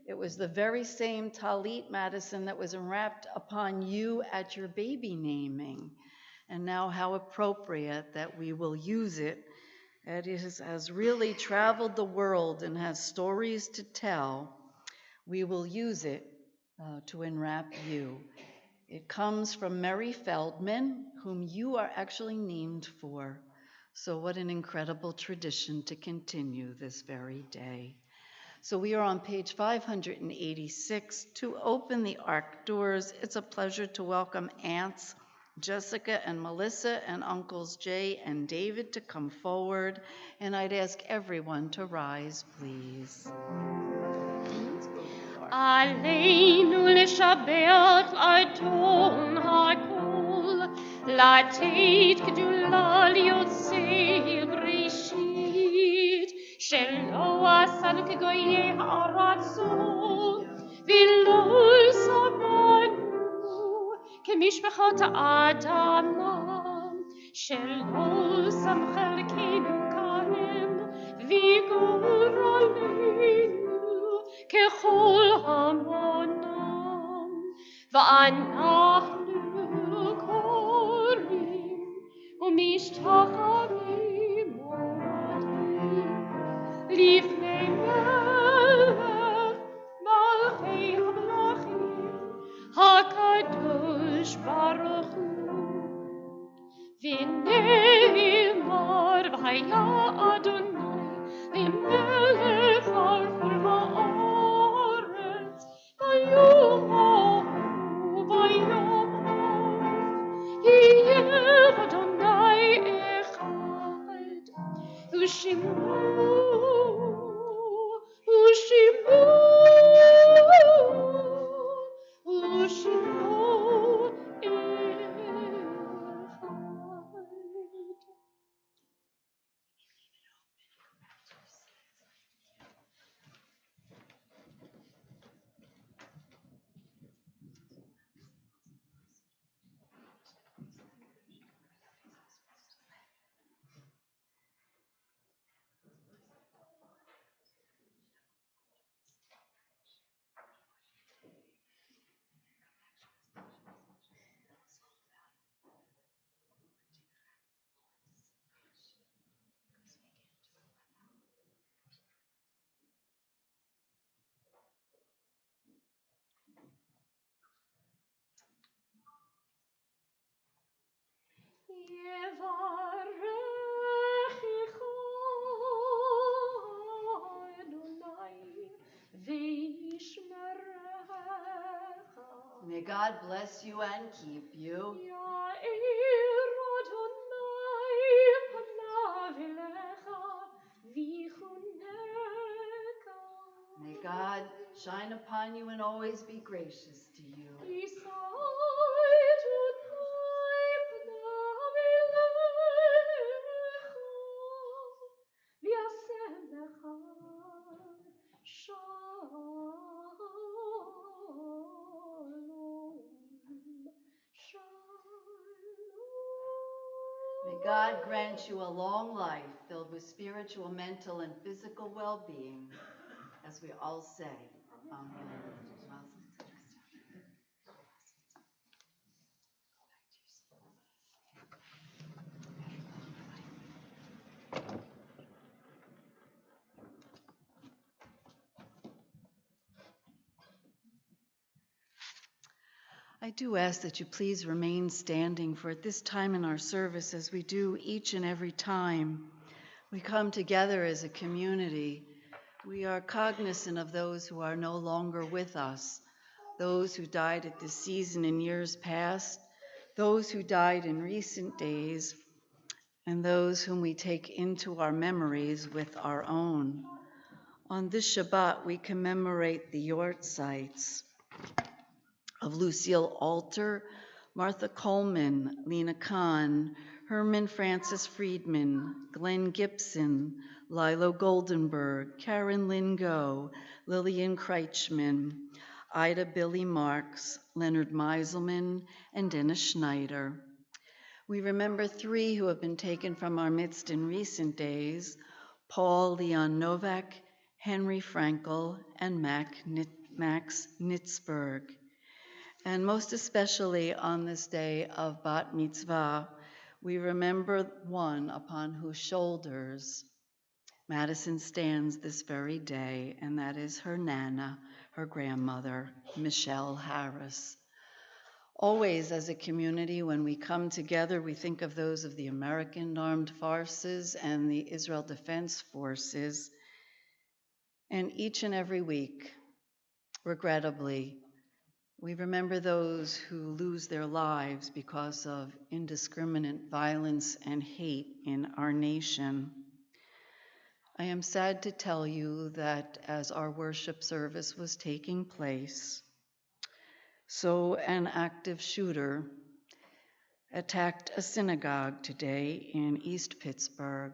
It was the very same talit, Madison, that was enwrapped upon you at your baby naming. And now how appropriate that we will use it. It has really traveled the world and has stories to tell. We will use it to enwrap you. It comes from Mary Feldman, whom you are actually named for. So what an incredible tradition to continue this very day. So we are on page 586. To open the ark doors, it's a pleasure to welcome aunts Jessica and Melissa and uncles Jay and David to come forward. And I'd ask everyone to rise, please. Aleinu לשבח אדון הכל, לתת גדולה ליוצא בראשית, שלא עשנו כגויי הארצות, ולא שמענו כמשפחות האדמה, שלא שם חלקנו כהם, וגורלנו ככל המונם, ואנחנו קוראים ומשתחווים מורדים לפני מלך מלכי המלכים הקדוש ברוך הוא. ונאמר והיה אדוני למלך על כל הארץ ביום ההוא ביום ההוא יהיה אדוני אחד ושמעו אחד. יברכך אדוני וישמרך. May God bless you and keep you. יאיר אדוני פניו אליך ויחונך. May God shine upon you and always be gracious to you. יישא אדוני פניו אליך וישם לך שלום. May God grant you a long life filled with spiritual, mental, and physical well-being, as we all say, Amen. I do ask that you please remain standing, for at this time in our service, as we do each and every time we come together as a community, we are cognizant of those who are no longer with us, those who died at this season in years past, those who died in recent days, and those whom we take into our memories with our own. On this Shabbat, we commemorate the yortzites of Lucille Alter, Martha Coleman, Lena Kahn, Herman Francis Friedman, Glenn Gibson, Lilo Goldenberg, Karen Lingo, Lillian Kreichman, Ida Billy Marks, Leonard Meiselman, and Dennis Schneider. We remember 3 who have been taken from our midst in recent days: Paul Leon Novak, Henry Frankel, and Max Nitzberg. And most especially on this day of Bat Mitzvah, we remember one upon whose shoulders Madison stands this very day, and that is her Nana, her grandmother, Michelle Harris. Always, as a community, when we come together, we think of those of the American Armed Forces and the Israel Defense Forces. And each and every week, regrettably, we remember those who lose their lives because of indiscriminate violence and hate in our nation. I am sad to tell you that as our worship service was taking place, so an active shooter attacked a synagogue today in East Pittsburgh,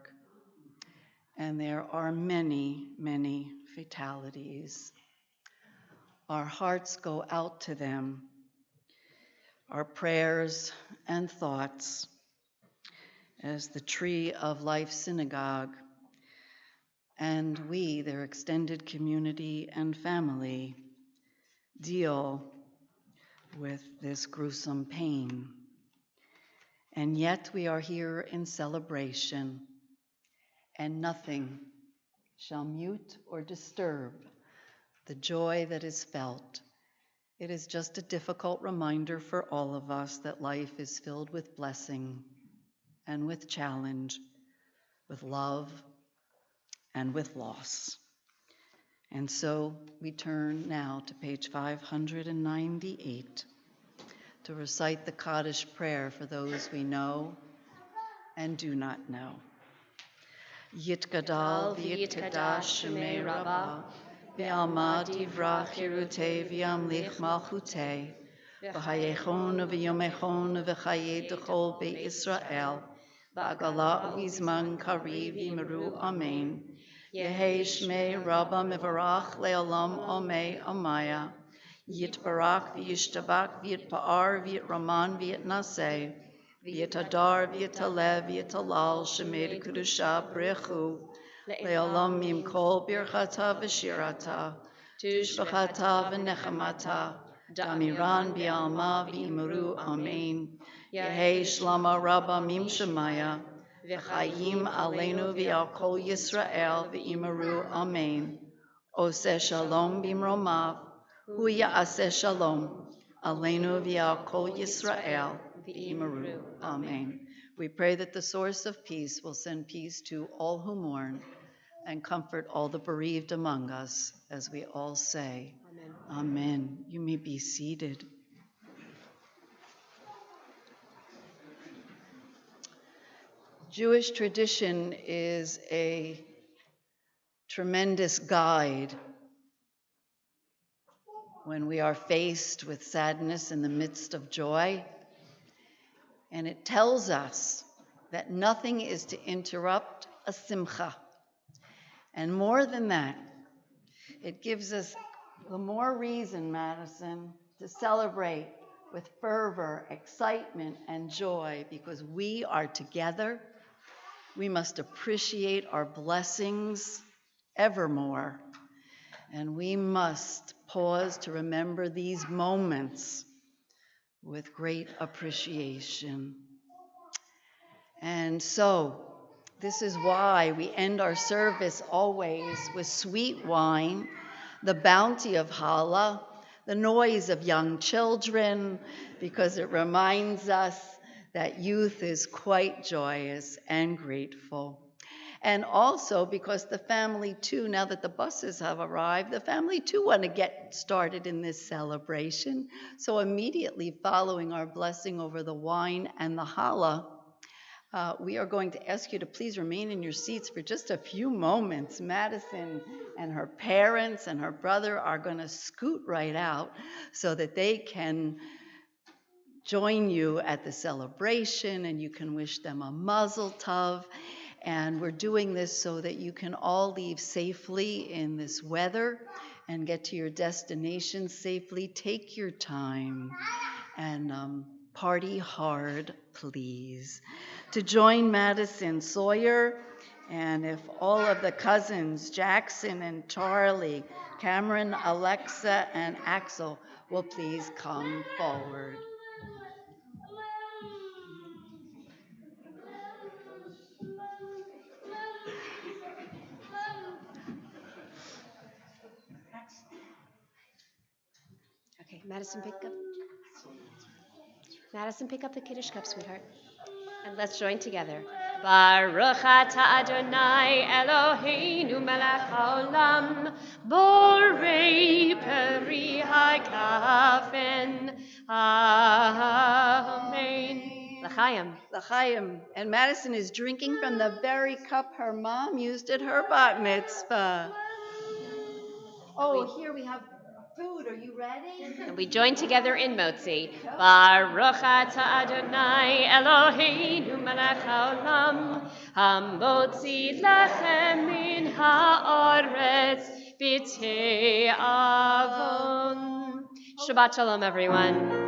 and there are many, many fatalities. Our hearts go out to them, our prayers and thoughts, as the Tree of Life Synagogue and we, their extended community and family, deal with this gruesome pain. And yet we are here in celebration, and nothing shall mute or disturb the joy that is felt. It is just a difficult reminder for all of us that life is filled with blessing and with challenge, with love and with loss. And so we turn now to page 598 to recite the Kaddish prayer for those we know and do not know. Yitgadal v'yitkadash shemei Rabbah, v'alma divra chirutei v'yamlich malchutei, v'hayechon v'yomechon v'chaye dechol be'Yisrael, v'agala u'izman kariv yimeru amen. Yehei shmei Rabbah mevarach le'olam omei omaya. Yitbarak v'yishtabak v'yitpa'ar v'yitraman v'yitnaseh. V'yitadar v'yitalev v'yitalal shemei kedusha brechu. Le'olam mimkol birchata v'shirata. Tushbachata v'nechamata. Damiran b'alma v'imuru amen. Yehei shlama Rabbah mim shemaya. V'chayim aleinu v'al kol Yisrael v'imaru amen. Oseh shalom b'mromav, hu ya'aseh shalom aleinu v'al kol Yisrael v'imaru amen. We pray that the source of peace will send peace to all who mourn and comfort all the bereaved among us, as we all say, Amen. Amen. You may be seated. Jewish tradition is a tremendous guide when we are faced with sadness in the midst of joy. And it tells us that nothing is to interrupt a simcha. And more than that, it gives us the more reason, Madison, to celebrate with fervor, excitement, and joy, because we are together. We must appreciate our blessings evermore, and we must pause to remember these moments with great appreciation. And so, this is why we end our service always with sweet wine, the bounty of challah, the noise of young children, because it reminds us that youth is quite joyous and grateful. And also because the family too, now that the buses have arrived, the family too want to get started in this celebration. So immediately following our blessing over the wine and the challah, we are going to ask you to please remain in your seats for just a few moments. Madison and her parents and her brother are going to scoot right out so that they can join you at the celebration, and you can wish them a mazel tov. And we're doing this so that you can all leave safely in this weather and get to your destination safely. Take your time and party hard, please. To join Madison Sawyer, and if all of the cousins, Jackson and Charlie, Cameron, Alexa, and Axel, will please come forward. Madison, pick up the Kiddush cup, sweetheart. And let's join together. Baruch atah Adonai Eloheinu melech haolam, borei peri hagafen. Amen. L'chaim. L'chaim. And Madison is drinking from the very cup her mom used at her bat mitzvah. Oh, here we have food. Are you ready? And we join together in Motzi. Baruch atah Adonai Eloheinu melech haolam, hamotzi lechem min haaretz b'tei avon. Shabbat shalom, everyone.